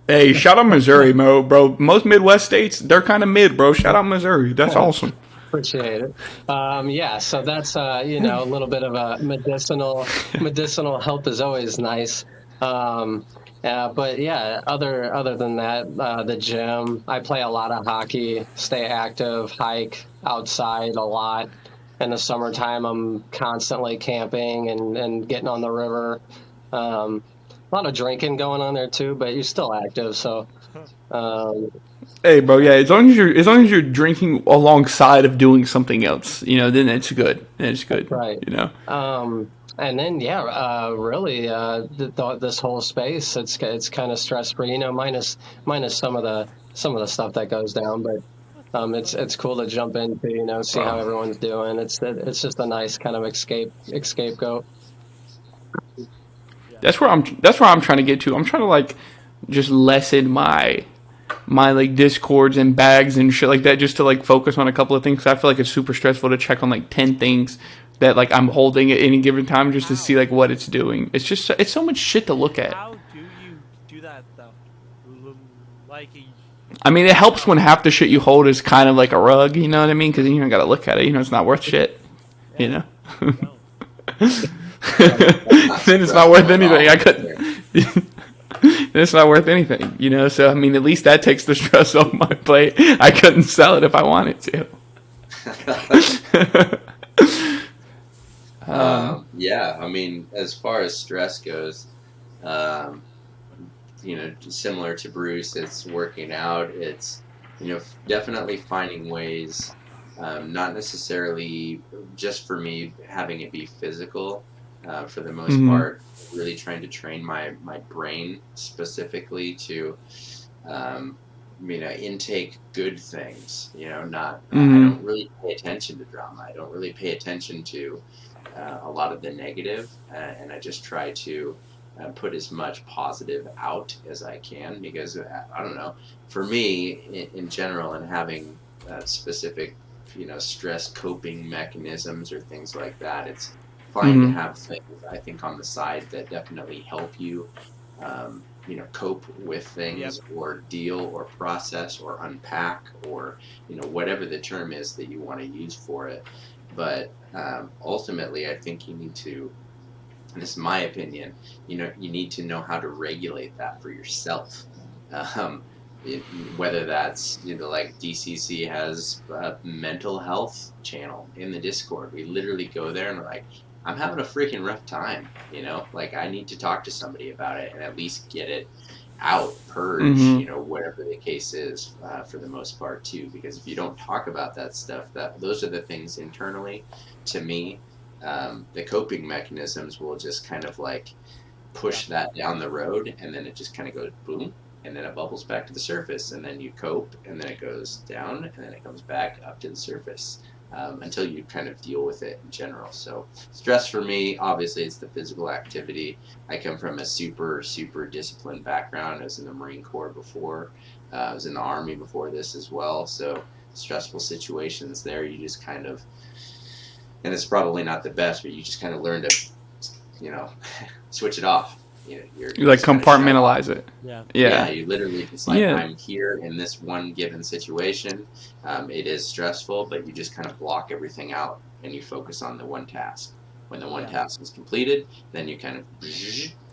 Hey, shout out Missouri, bro. Most Midwest states, they're kind of mid, bro. Shout out Missouri. That's awesome. appreciate it. Yeah, so that's a little bit of a medicinal help is always nice. But yeah, other than that, the gym. I play a lot of hockey, stay active, hike outside a lot. In the summertime, I'm constantly camping and getting on the river. A lot of drinking going on there too, but you're still active. So, hey, bro, yeah. As long as you're drinking alongside of doing something else, then it's good. It's good, right? And then really, this whole space, it's kind of stress free. Minus some of the stuff that goes down, but it's cool to jump into, see how everyone's doing. It's just a nice kind of scapegoat. That's where I'm trying to get to. I'm trying to like just lessen my like discords and bags and shit like that, just to like focus on a couple of things. 'Cause I feel like it's super stressful to check on like 10 things that like I'm holding at any given time just to see like what it's doing. It's so much shit to look at. How do you do that though? Like, I mean, it helps when half the shit you hold is kind of like a rug. You know what I mean? Because then you don't got to look at it. It's not worth shit. no. Then it's not worth anything. I couldn't. Then it's not worth anything. So I mean, at least that takes the stress off my plate. I couldn't sell it if I wanted to. Yeah, I mean, as far as stress goes, similar to Bruce, it's working out. It's, definitely finding ways, not necessarily just for me having it be physical, for the most part, really trying to train my brain specifically to, intake good things, not, I don't really pay attention to drama. I don't really pay attention to a lot of the negative, and I just try to put as much positive out as I can, because I don't know, for me in general, and having specific, stress coping mechanisms or things like that, it's fine to have things, I think, on the side that definitely help you, cope with things, or deal or process or unpack, or, whatever the term is that you want to use for it. But ultimately, I think you need to, and this is my opinion, you need to know how to regulate that for yourself. Whether that's, like DCC has a mental health channel in the Discord. We literally go there and we're like, I'm having a freaking rough time, like I need to talk to somebody about it and at least get it out, purge, whatever the case is, for the most part too. Because if you don't talk about that stuff, those are the things internally, to me, the coping mechanisms will just kind of like push that down the road, and then it just kind of goes boom, and then it bubbles back to the surface, and then you cope, and then it goes down, and then it comes back up to the surface, until you kind of deal with it in general. So stress for me, obviously, it's the physical activity. I come from a super, super disciplined background. I was in the Marine Corps before. I was in the Army before this as well. So stressful situations there, you just kind of, and it's probably not the best, but you just kind of learn to, switch it off. You like compartmentalize it. Yeah. You literally just like, I'm here in this one given situation. It is stressful, but you just kind of block everything out and you focus on the one task. When the one task is completed, then you kind of,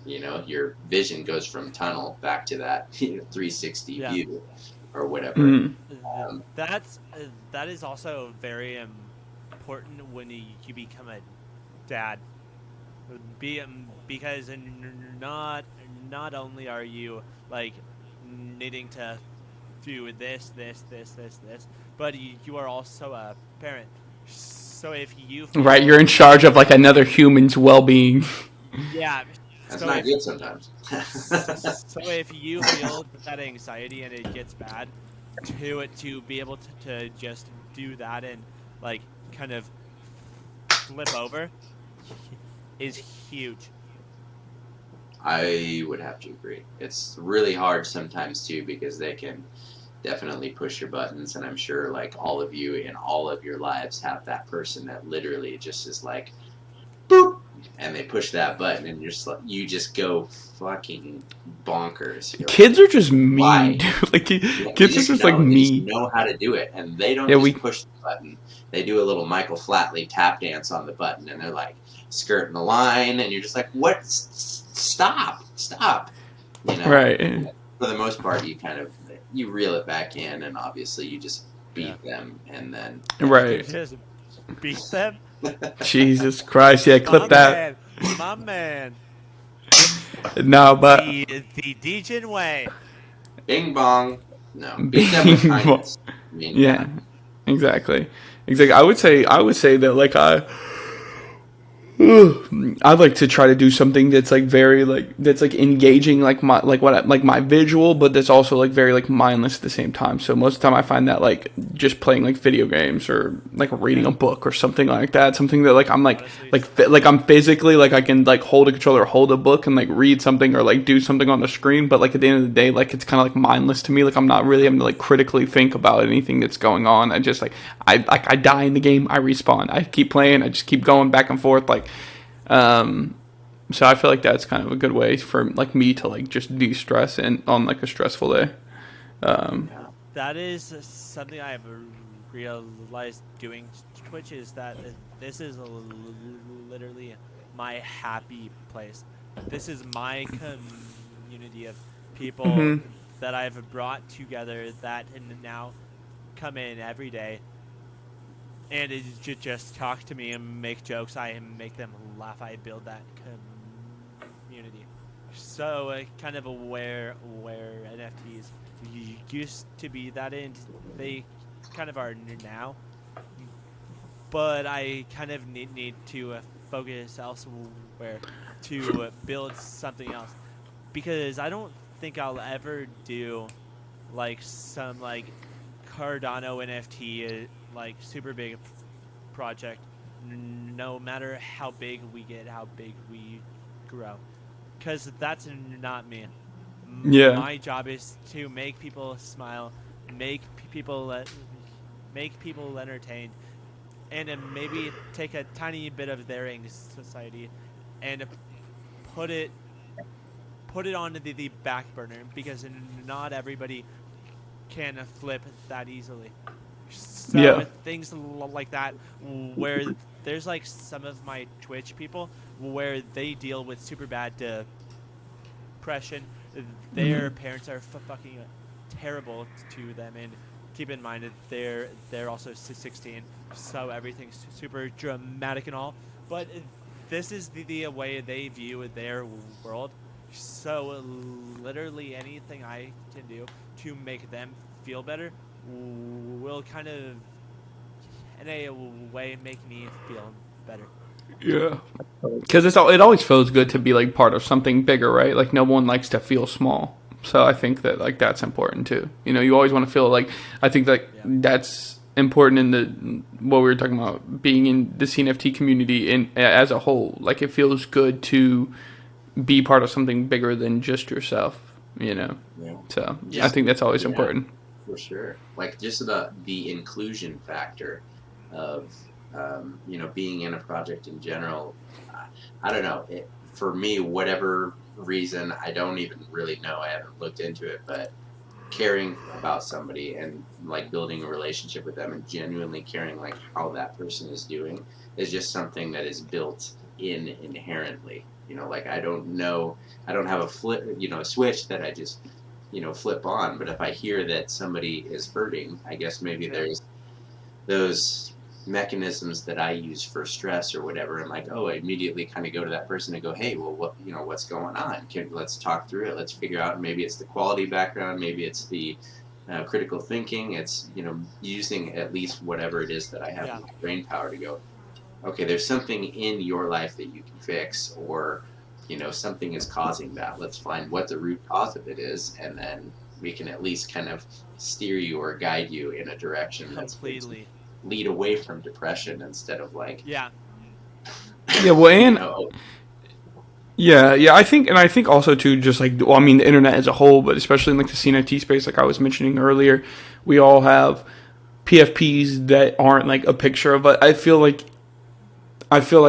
your vision goes from tunnel back to that 360 view or whatever. That is also very important when you become a dad. Because not only are you like needing to do this, but you are also a parent. So if you feel you're in charge of like another human's well-being. Yeah, that's not good sometimes. So if you feel that anxiety and it gets bad, to be able to just do that and like kind of flip over is huge. I would have to agree. It's really hard sometimes too because they can definitely push your buttons, and I'm sure like all of you in all of your lives have that person that literally just is like, boop, and they push that button, and you just go fucking bonkers. You're Kids like, are just why? mean, dude. Like Yeah, kids are just like they just mean. know how to do it, and they don't Yeah, just push the button. They do a little Michael Flatley tap dance on the button, and they're like skirting the line, and you're just like, what? Stop. You know. Right. For the most part, you reel it back in, and obviously you just beat them, and then Right. Just beat them. Jesus Christ. Yeah, clip that. My man. No, but The Degen way. Bing bong. No, beat them with Bing bong. kindness. I mean, yeah, exactly. I would say that like I like to try to do something that's like very that's like engaging like my visual, but that's also like very like mindless at the same time. So most of the time I find that like just playing like video games or like reading a book or something like that, something that like I'm like I'm physically like I can like hold a controller, hold a book, and like read something or like do something on the screen. But like at the end of the day, like it's kind of like mindless to me. Like I'm not really having to like critically think about anything that's going on. I just like I die in the game, I respawn, I keep playing, I just keep going back and forth like. So I feel like that's kind of a good way for like me to like just de-stress and on like a stressful day. That is something I have realized doing Twitch is that this is literally my happy place. This is my community of people that I've brought together that now come in every day and just talk to me and make jokes. I make them laugh. I build that community. So kind of where NFTs used to be that end, they kind of are now. But I kind of need to focus elsewhere to build something else, because I don't think I'll ever do like some like Cardano NFT like super big project, no matter how big we get, how big we grow, because that's not me. Yeah. My job is to make people smile, make people entertained, and maybe take a tiny bit of their anxiety and put it onto the back burner, because not everybody can flip that easily. So things like that, where there's like some of my Twitch people where they deal with super bad depression. Their parents are fucking terrible to them, and keep in mind that they're also 16, so everything's super dramatic and all. But this is the way they view their world. So literally anything I can do to make them feel better will kind of, in a way, make me feel better. Yeah, because it always feels good to be like part of something bigger, right? Like no one likes to feel small, so I think that like that's important too. You know, you always want to feel like, I think that that's important in the what we were talking about, being in the CNFT community in as a whole. Like it feels good to be part of something bigger than just yourself. You know, so I think that's always important. For sure. Like just about the inclusion factor of, being in a project in general. I don't know. For me, whatever reason, I don't even really know. I haven't looked into it, but caring about somebody and like building a relationship with them and genuinely caring like how that person is doing is just something that is built in inherently. Like I don't have a switch that I just flip on, but if I hear that somebody is hurting, I guess maybe there's those mechanisms that I use for stress or whatever, and like, I immediately kind of go to that person and go, hey, well, what's going on? Let's talk through it. Let's figure out. Maybe it's the quality background. Maybe it's the critical thinking. It's using at least whatever it is that I have in my brain power to go, okay, there's something in your life that you can fix, or something is causing that. Let's find what the root cause of it is, and then we can at least kind of steer you or guide you in a direction that's completely lead away from depression instead of like Yeah, well, and know, yeah, I think also too, just like, well, I mean, the internet as a whole, but especially in like the CNFT space, like I was mentioning earlier, we all have PFPs that aren't like a picture of it. I feel like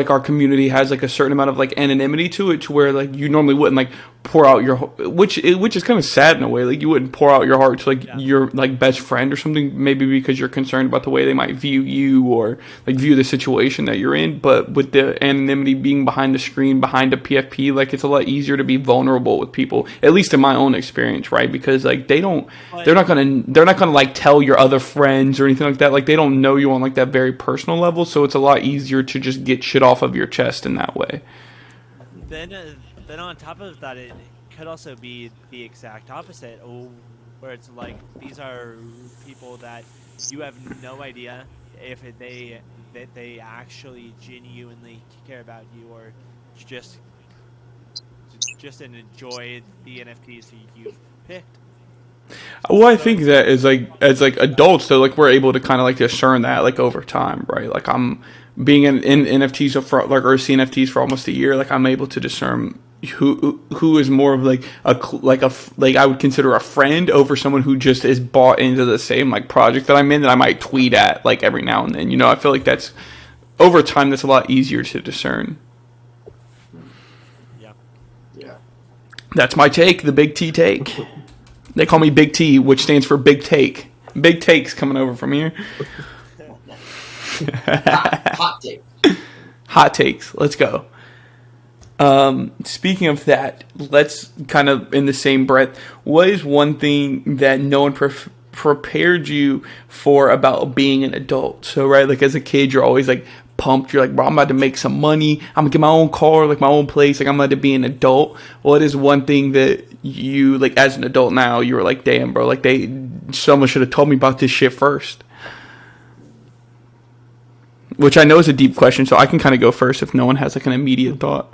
our community has like a certain amount of like anonymity to it, to where like you normally wouldn't like pour out your, which is kind of sad in a way. Like you wouldn't pour out your heart to like your like best friend or something, maybe because you're concerned about the way they might view you or like view the situation that you're in. But with the anonymity being behind the screen, behind a PFP, like it's a lot easier to be vulnerable with people. At least in my own experience, right? Because like they're not gonna like tell your other friends or anything like that. Like they don't know you on like that very personal level, so it's a lot easier to just get shit off of your chest in that way. Then on top of that, it could also be the exact opposite, where it's like these are people that you have no idea if they actually genuinely care about you, or just enjoy the NFTs you've picked. Well, I think that is like as like adults, though, like we're able to kind of like discern that like over time, right? Like I'm being in NFTs for like or CNFTs for almost a year, like I'm able to discern who is more of like I would consider a friend over someone who just is bought into the same like project that I'm in, that I might tweet at like every now and then. You know, I feel like that's over time that's a lot easier to discern. yeah. That's my take, the Big T take. They call me Big T, which stands for Big Take. Big Take's coming over from here. Hot take. Hot takes. Let's go. Speaking of that, let's kind of in the same breath. What is one thing that no one prepared you for about being an adult? So, right, like as a kid, you're always like pumped. You're like, bro, I'm about to make some money. I'm gonna get my own car, like my own place. Like I'm about to be an adult. What is one thing that you like as an adult now? You were like, damn, bro, like someone should have told me about this shit first. Which I know is a deep question, so I can kind of go first if no one has like an immediate thought.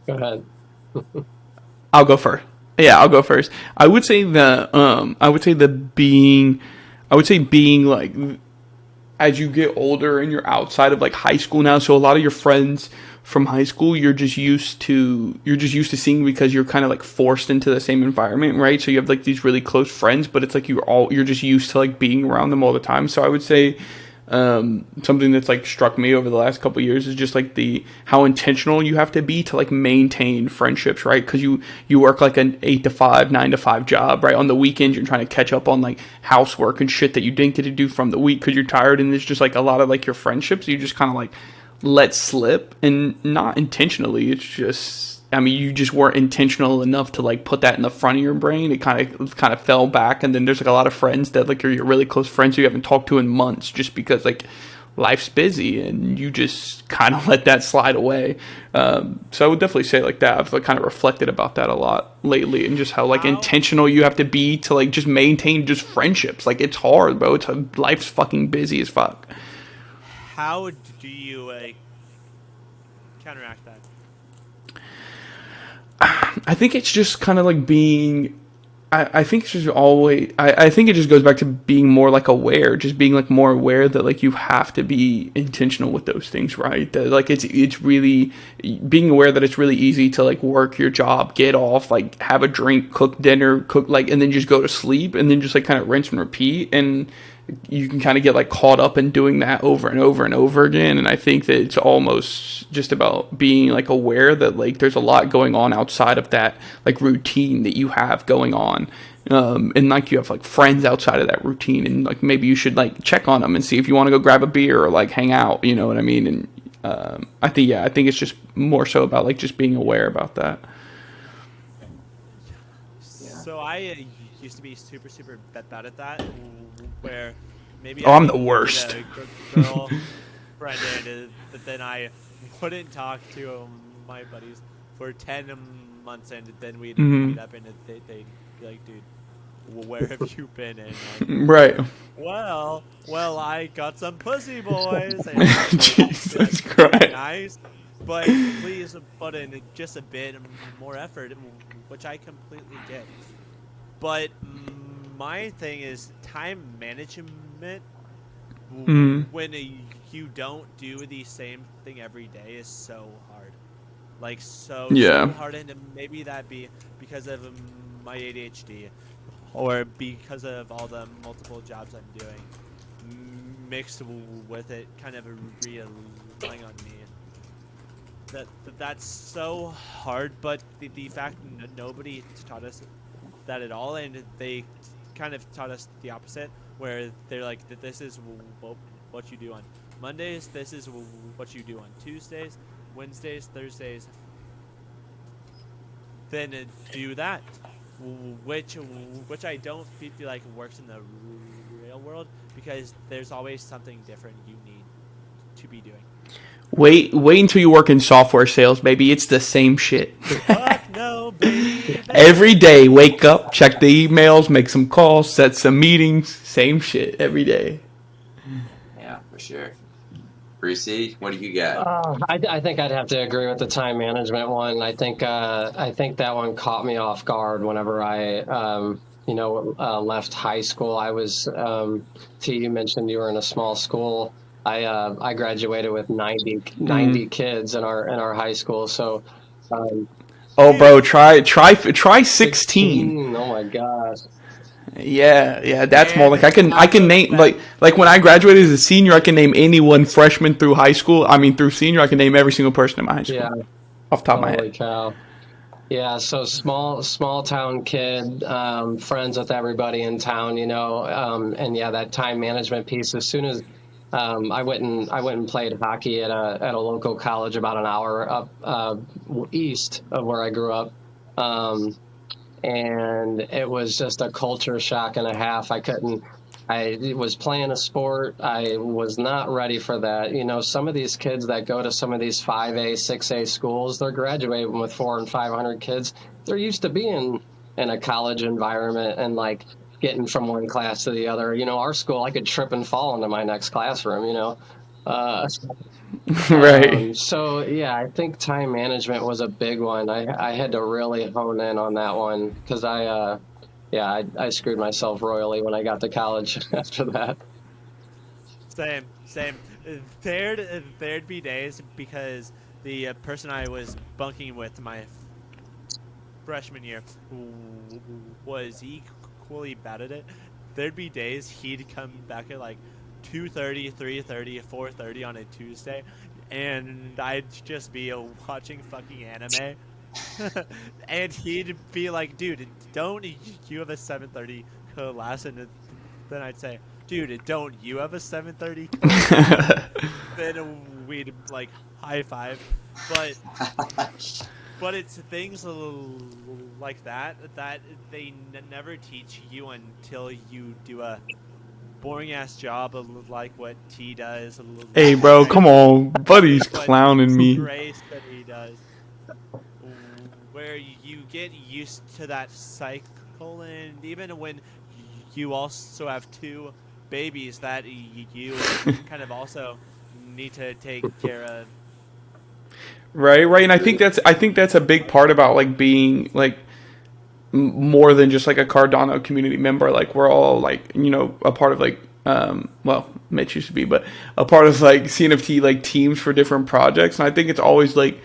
Go ahead. I'll go first. Yeah, I'll go first. I would say being like, as you get older and you're outside of like high school now, so a lot of your friends from high school you're just used to seeing because you're kind of like forced into the same environment, right? So you have like these really close friends, but it's like you're just used to like being around them all the time. So I would say something that's like struck me over the last couple of years is just like how intentional you have to be to like maintain friendships, right? Because you work like an 8 to 5, 9 to 5 job, right? On the weekends you're trying to catch up on like housework and shit that you didn't get to do from the week because you're tired, and there's just like a lot of like your friendships you just kind of like let slip, and not intentionally. It's just, I mean, you just weren't intentional enough to like put that in the front of your brain. It kind of fell back, and then there's like a lot of friends that like are your really close friends who you haven't talked to in months, just because like life's busy and you just kind of let that slide away. So I would definitely say like that. I've like kind of reflected about that a lot lately, and just how like intentional you have to be to like just maintain just friendships. Like it's hard, bro. Life's fucking busy as fuck. How do you counteract that? I think it's just kind of like being. I think it's just always. I think it just goes back to being more like aware, just being like more aware that like you have to be intentional with those things, right? That like it's really being aware that it's really easy to like work your job, get off, like have a drink, cook dinner, like, and then just go to sleep, and then just like kind of rinse and repeat, and you can kind of get like caught up in doing that over and over and over again. And I think that it's almost just about being like aware that like there's a lot going on outside of that like routine that you have going on, and like you have like friends outside of that routine, and like maybe you should like check on them and see if you want to go grab a beer or like hang out, you know what I mean? And I think it's just more so about like just being aware about that. So I used to be super bad at that, where maybe I'm the worst. Girl friend, but then I wouldn't talk to my buddies for 10 months, and then we'd meet up, and they'd be like, dude, where have you been? And like, right. Well, I got some pussy, boys. And Jesus Christ. Nice, but please put in just a bit more effort, which I completely get. But my thing is time management. When you don't do the same thing every day is so hard. Like, so hard, and maybe that be because of my ADHD, or because of all the multiple jobs I'm doing, mixed with it kind of relying on me. That's so hard, but the fact nobody taught us that at all, and they kind of taught us the opposite, where they're like, this is what you do on Mondays, this is what you do on Tuesdays, Wednesdays, Thursdays, then do that, which I don't feel like works in the real world, because there's always something different you need to be doing. Wait until you work in software sales, baby. It's the same shit. Fuck no, baby. Every day, wake up, check the emails, make some calls, set some meetings. Same shit every day. Yeah, for sure. BruceLee, what do you got? I think I'd have to agree with the time management one. I think that one caught me off guard whenever I left high school. I was T, you mentioned you were in a small school. I graduated with 90 kids in our high school. So bro, try 16. Oh my gosh. Yeah, that's more like I can name like when I graduated as a senior, I can name anyone freshman through high school. I mean through senior, I can name every single person in my high school. Yeah. Off the top of my head. Holy cow. Yeah, so small town kid, friends with everybody in town, and yeah, that time management piece. As soon as I went and played hockey at a local college about an hour up east of where I grew up. And it was just a culture shock and a half. I was playing a sport. I was not ready for that. Some of these kids that go to some of these 5A, 6A schools, they're graduating with 400 and 500 kids. They're used to being in a college environment and like getting from one class to the other. Our school, I could trip and fall into my next classroom, Right. So yeah, I think time management was a big one. I had to really hone in on that one because I screwed myself royally when I got to college after that. Same. There'd be days, because the person I was bunking with my freshman year was equally bad at it. There'd be days he'd come back at like 2:30, 3:30, 4:30 on a Tuesday, and I'd just be watching fucking anime. And he'd be like, dude, don't you have a 7:30 class? And then I'd say, dude, don't you have a 7:30 class? Then we'd like high five. But it's things like that they never teach you until you do a boring ass job like what T does. Hey, bro, come on, buddy's clowning me. Grace that he does, where you get used to that cycle, and even when you also have two babies that you kind of also need to take care of. Right, and I think that's a big part about like being like more than just like a Cardano community member. Like we're all like a part of like well, Mitch used to be, but a part of like CNFT like teams for different projects, and I think it's always like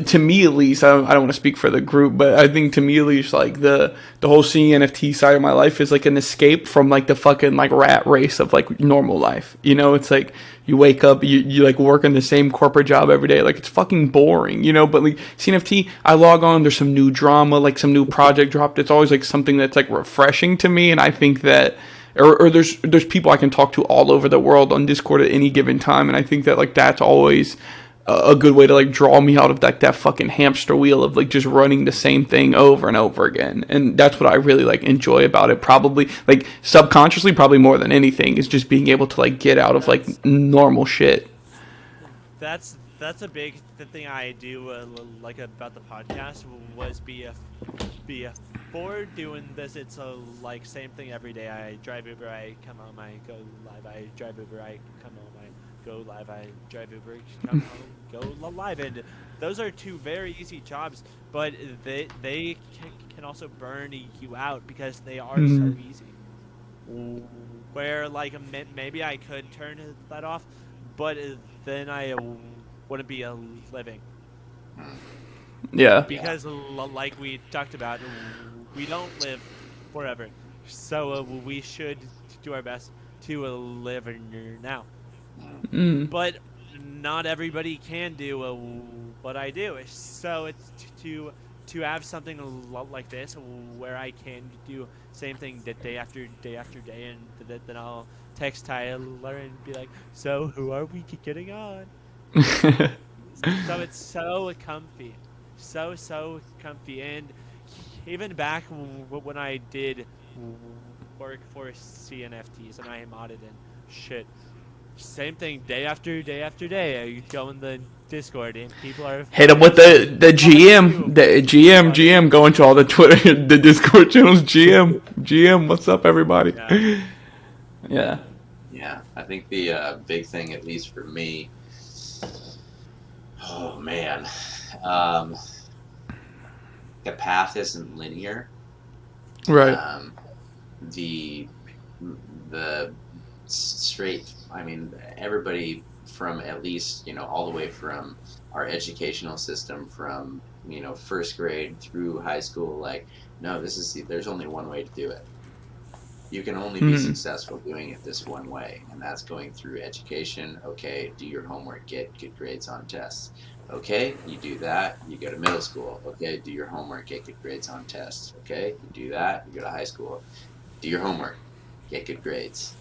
to me at least, I don't want to speak for the group, but I think to me at least, like the whole CNFT side of my life is like an escape from like the fucking like rat race of like normal life. It's like you wake up, you like work in the same corporate job every day, like it's fucking boring, but like CNFT, I log on, there's some new drama, like some new project dropped. It's always like something that's like refreshing to me, and I think that or there's people I can talk to all over the world on Discord at any given time, and I think that like that's always a good way to like draw me out of that fucking hamster wheel of like just running the same thing over and over again. And that's what I really like enjoy about it, probably like subconsciously, probably more than anything, is just being able to like get out of like normal shit. That's a big thing I do like about the podcast was before doing this, it's like same thing every day. I drive Uber, I come home, I go live. I drive Uber, I come home, I go live. I drive Uber, come home, go live. And those are two very easy jobs, but they can also burn you out because they are so easy. Where like maybe I could turn that off, but then I wouldn't be living. Yeah. Because like we talked about, we don't live forever, so we should do our best to live now. But not everybody can do what I do, so it's to have something like this where I can do same thing day after day after day, and then I'll text Tyler and be like, so who are we getting on? So it's so comfy, so comfy. And even back when I did work for CNFTs and I modded and shit, same thing day after day after day. You go in the Discord and people are Hit him with the GM, GM, going to all the Twitter, the Discord channels. GM, what's up, everybody? Yeah. Yeah, I think the big thing, at least for me, oh man, the path isn't linear. Right. The straight, I mean, everybody from at least, all the way from our educational system from, first grade through high school, like, no, there's only one way to do it. You can only be successful doing it this one way, and that's going through education. Okay, do your homework, get good grades on tests. Okay, you do that, you go to middle school. Okay, do your homework, get good grades on tests. Okay, you do that, you go to high school. Do your homework, get good grades.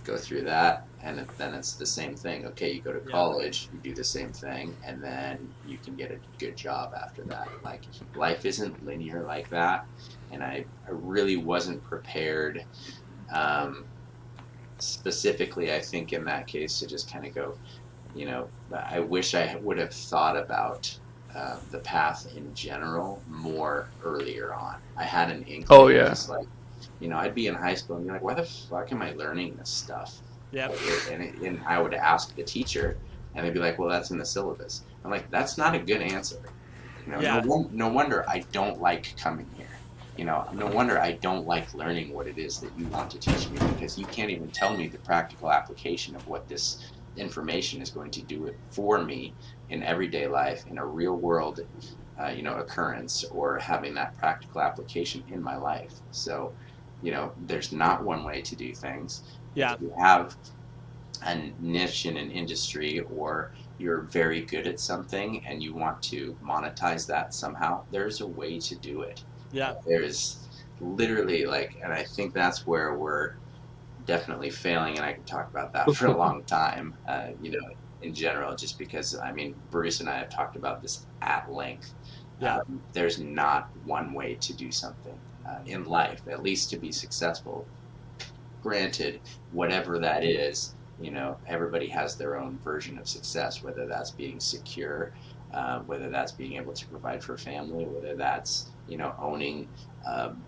Go through that, and then it's the same thing. Okay, you go to college, you do the same thing, and then you can get a good job after that. Like, life isn't linear like that, and I really wasn't prepared, specifically, I think, in that case, to just kind of go, I wish I would have thought about the path in general more earlier on. I had an inkling. Oh, yeah. Just like, I'd be in high school and be like, why the fuck am I learning this stuff? Yeah. And I would ask the teacher, and they'd be like, well, that's in the syllabus. I'm like, that's not a good answer. No wonder I don't like coming here. No wonder I don't like learning what it is that you want to teach me, because you can't even tell me the practical application of what this information is going to do it for me in everyday life, in a real world occurrence, or having that practical application in my life. So there's not one way to do things. Yeah. If you have a niche in an industry, or you're very good at something and you want to monetize that somehow, there's a way to do it. Yeah. There's literally, and I think that's where we're definitely failing, and I can talk about that for a long time, in general, just because, I mean, Bruce and I have talked about this at length. Yeah. There's not one way to do something in life, at least to be successful. Granted, whatever that is, everybody has their own version of success, whether that's being secure, whether that's being able to provide for a family, whether that's, owning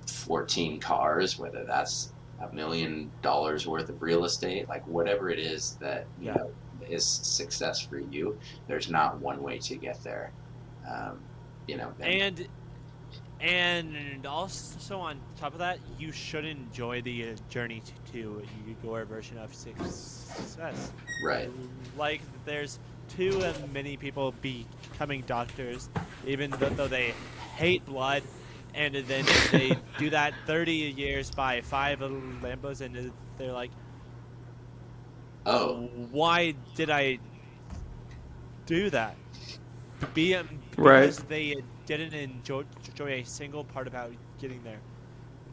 14 cars, whether that's $1 million worth of real estate, like whatever it is that, is success for you, there's not one way to get there. And also on top of that, you should enjoy the journey to your version of success. Right. Like, there's too many people becoming doctors, even though they hate blood, and then they do that 30 years, buy 5 Lambos, and they're like, oh, why did I do that? Because Right. they didn't enjoy a single part about getting there.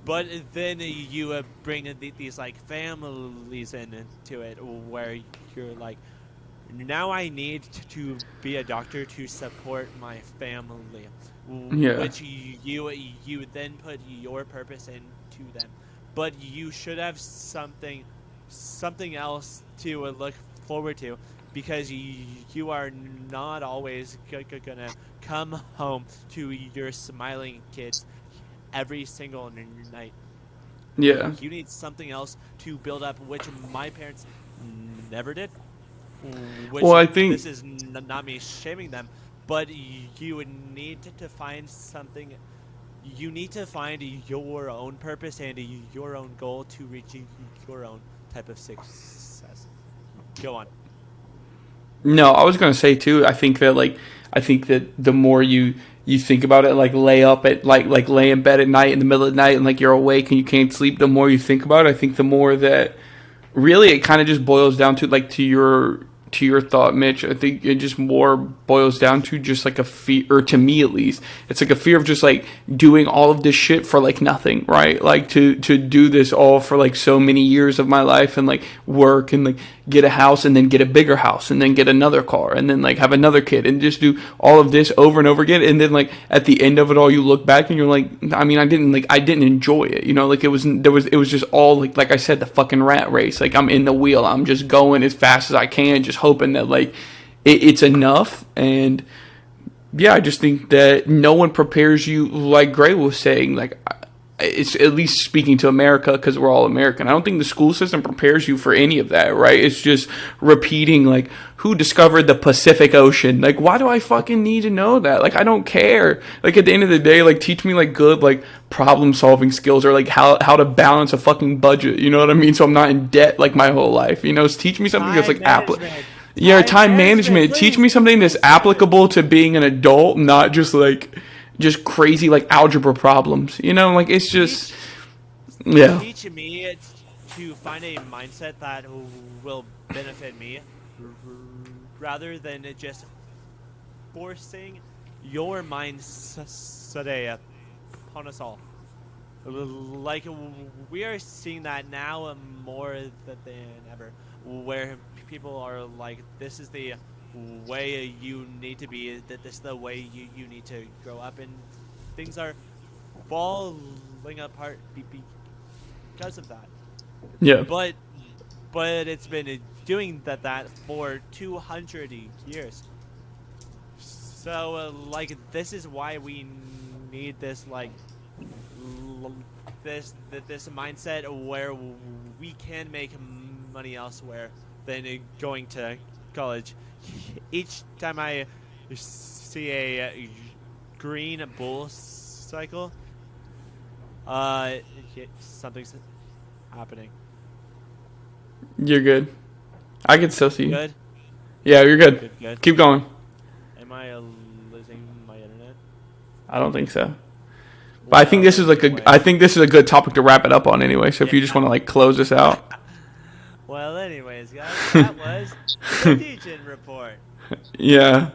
But then you bring these like families into it, where you're like, now I need to be a doctor to support my family. Yeah. Which you then put your purpose into them. But you should have something else to look forward to, because you are not always gonna come home to your smiling kids every single night. Yeah. You need something else to build up, which my parents never did. Which, Well, I think- this is not me shaming them, but you would need to find something. You need to find your own purpose and your own goal to reach your own type of success. Go on. No, I was gonna say too. I think that the more you think about it, like lay in bed at night in the middle of the night and like you're awake and you can't sleep. The more you think about it, I think the more that really it kind of just boils down to like to your thought, Mitch. I think it just more boils down to just like a fear, or to me at least, it's like a fear of just like doing all of this shit for like nothing, right? Like to do this all for like so many years of my life and like work and like get a house and then get a bigger house and then get another car and then like have another kid and just do all of this over and over again. And then like at the end of it all, you look back and you're like, I mean, I didn't enjoy it, you know, like it was just all like I said, the fucking rat race. Like I'm in the wheel, I'm just going as fast as I can, just hoping that like it's enough. And yeah, I just think that no one prepares you, like Gray was saying, like it's at least speaking to America because we're all American. I don't think the school system prepares you for any of that, right? It's just repeating like who discovered the Pacific Ocean. Like, why do I fucking need to know that? Like, I don't care. Like, at the end of the day, like, teach me like good like problem solving skills or like how to balance a fucking budget. You know what I mean? So I'm not in debt like my whole life. You know, teach me something that's like time management. Teach me something that's applicable to being an adult, not just crazy like algebra problems, you know, like it's just teach me to find a mindset that will benefit me rather than just forcing your mindset upon us all. Like we are seeing that now more than ever, where people are like, this is the way you need to be, that this is the way you need to grow up, and things are falling apart because of that. Yeah. But it's been doing that for 200 years. So like this is why we need this like this mindset where we can make money elsewhere than going to college. Each time I see a green bull cycle, something's happening. You're good. I can still see you. Good? Yeah, you're good. Good. Keep going. Am I losing my internet? I don't think so. But I think this is a good topic to wrap it up on anyway. So if you just want to like close this out. Well, anyways, guys, that was the Degen report. Yeah.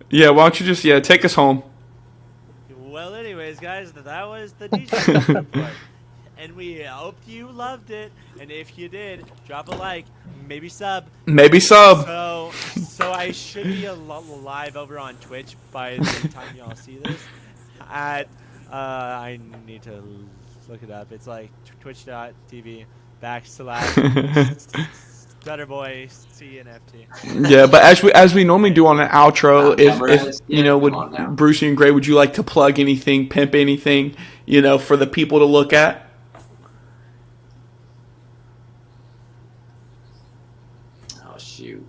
Why don't you just take us home? Well, anyways, guys, that was the Degen report, and we hope you loved it. And if you did, drop a like, maybe sub. So I should be live over on Twitch by the time y'all see this. I need to look it up. It's like twitch.tv /Stutterboy CNFT. Yeah, but as we normally do on an outro, if you know, would Brucey and Gray, would you like to plug anything, pimp anything, you know, for the people to look at? Oh shoot.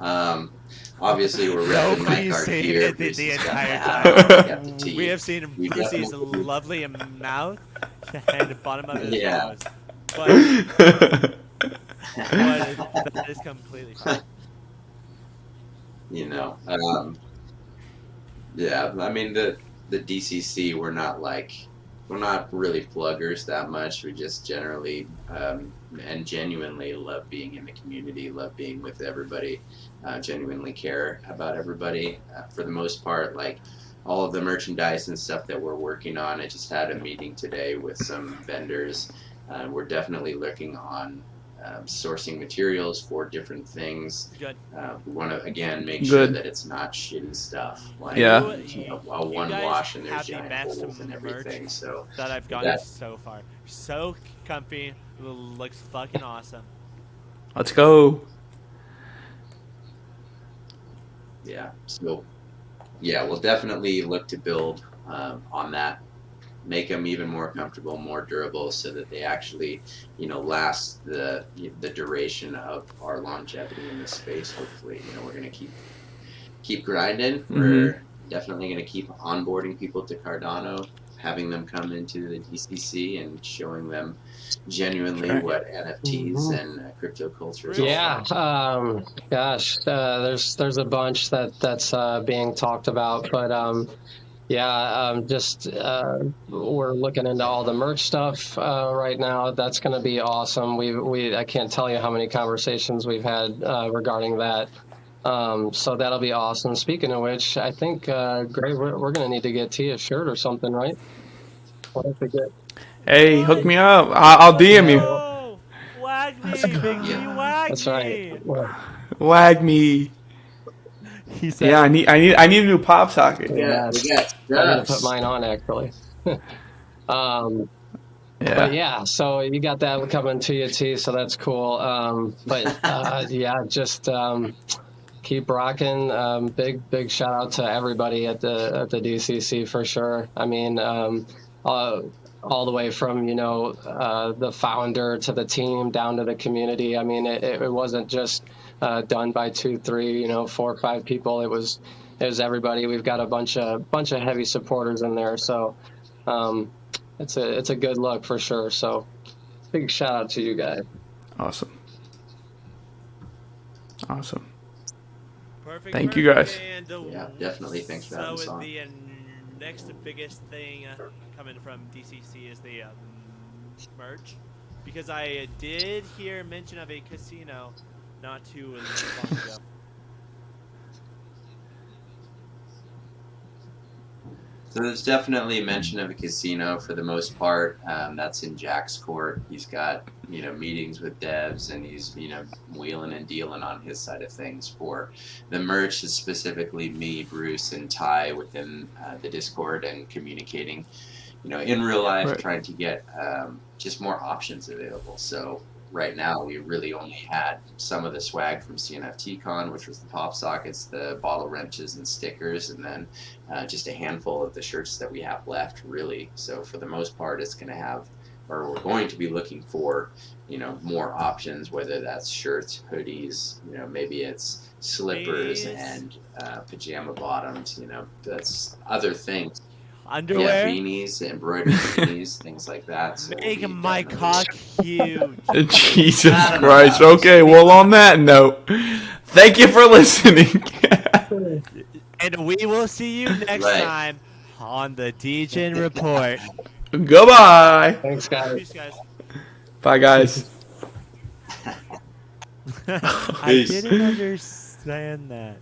Obviously, we're repping my card here. The entire time. We have seen Brucey's lovely mouth and the bottom of his nose. But that is completely fine. You know, yeah. I mean, the DCC, we're not really pluggers that much. We just generally and genuinely love being in the community, love being with everybody, genuinely care about everybody. For the most part, like all of the merchandise and stuff that we're working on, I just had a meeting today with some vendors. We're definitely looking on sourcing materials for different things. Good. We want to again make sure that it's not shitty stuff. Like, you know, one wash and there's giant holes and everything. So that I've gotten so far, so comfy, looks fucking awesome. Let's go. Yeah. So yeah, we'll definitely look to build on that. Make them even more comfortable, more durable, so that they actually, you know, last the duration of our longevity in this space. Hopefully, you know, we're gonna keep grinding. Mm-hmm. We're definitely gonna keep onboarding people to Cardano. having them come into the DCC and showing them genuinely Right. what NFTs and crypto culture is. Yeah, gosh, there's a bunch that's being talked about, but just we're looking into all the merch stuff right now. That's going to be awesome. I can't tell you how many conversations we've had regarding that. So that'll be awesome. Speaking of which, I think Gray, we're going to need to get T a shirt or something, right? What if we get? Hey, hook me up. I'll DM you. Oh, wag me, Big G, wag That's me. right. Well, Wag me. He said, Yeah, I need a new pop socket. Yeah, we got I gotta stuff. put mine on actually. Yeah. But yeah, so you got that coming to you, T. So that's cool. Just keep rocking. Big shout out to everybody at the DCC for sure. I mean, all the way from the founder to the team down to the community. I mean, it wasn't just done by 2, 3, 4 or 5 people. It was everybody. We've got a bunch of heavy supporters in there. So it's a good look for sure. So big shout out to you guys. Awesome. perfect. Thank you, guys. And, Yeah, definitely. Thanks for having us so on. the next biggest thing coming from DCC is the merch, because I did hear mention of a casino not too long ago. So there's definitely mention of a casino for the most part. That's in Jack's court. He's got meetings with devs, and he's wheeling and dealing on his side of things. For the merch is specifically me, Bruce, and Ty within the Discord and communicating, in real life, Right. trying to get just more options available. So right now we really only had some of the swag from CNFT Con, which was the pop sockets, the bottle wrenches and stickers, and then just a handful of the shirts that we have left, really. So for the most part, it's going to have, or we're going to be looking for, more options, whether that's shirts, hoodies, maybe it's slippers Beanies. and pajama bottoms, that's other things. Underwear. Yeah, beanies, embroidered beanies, things like that. So Make we my definitely- cock huge. Jesus I don't know Christ. about Okay, well, on that note, thank you for listening. And we will see you next Right. time on the Degen Report. Goodbye. Thanks, guys. Peace, guys. Bye, guys. I Peace. didn't understand that.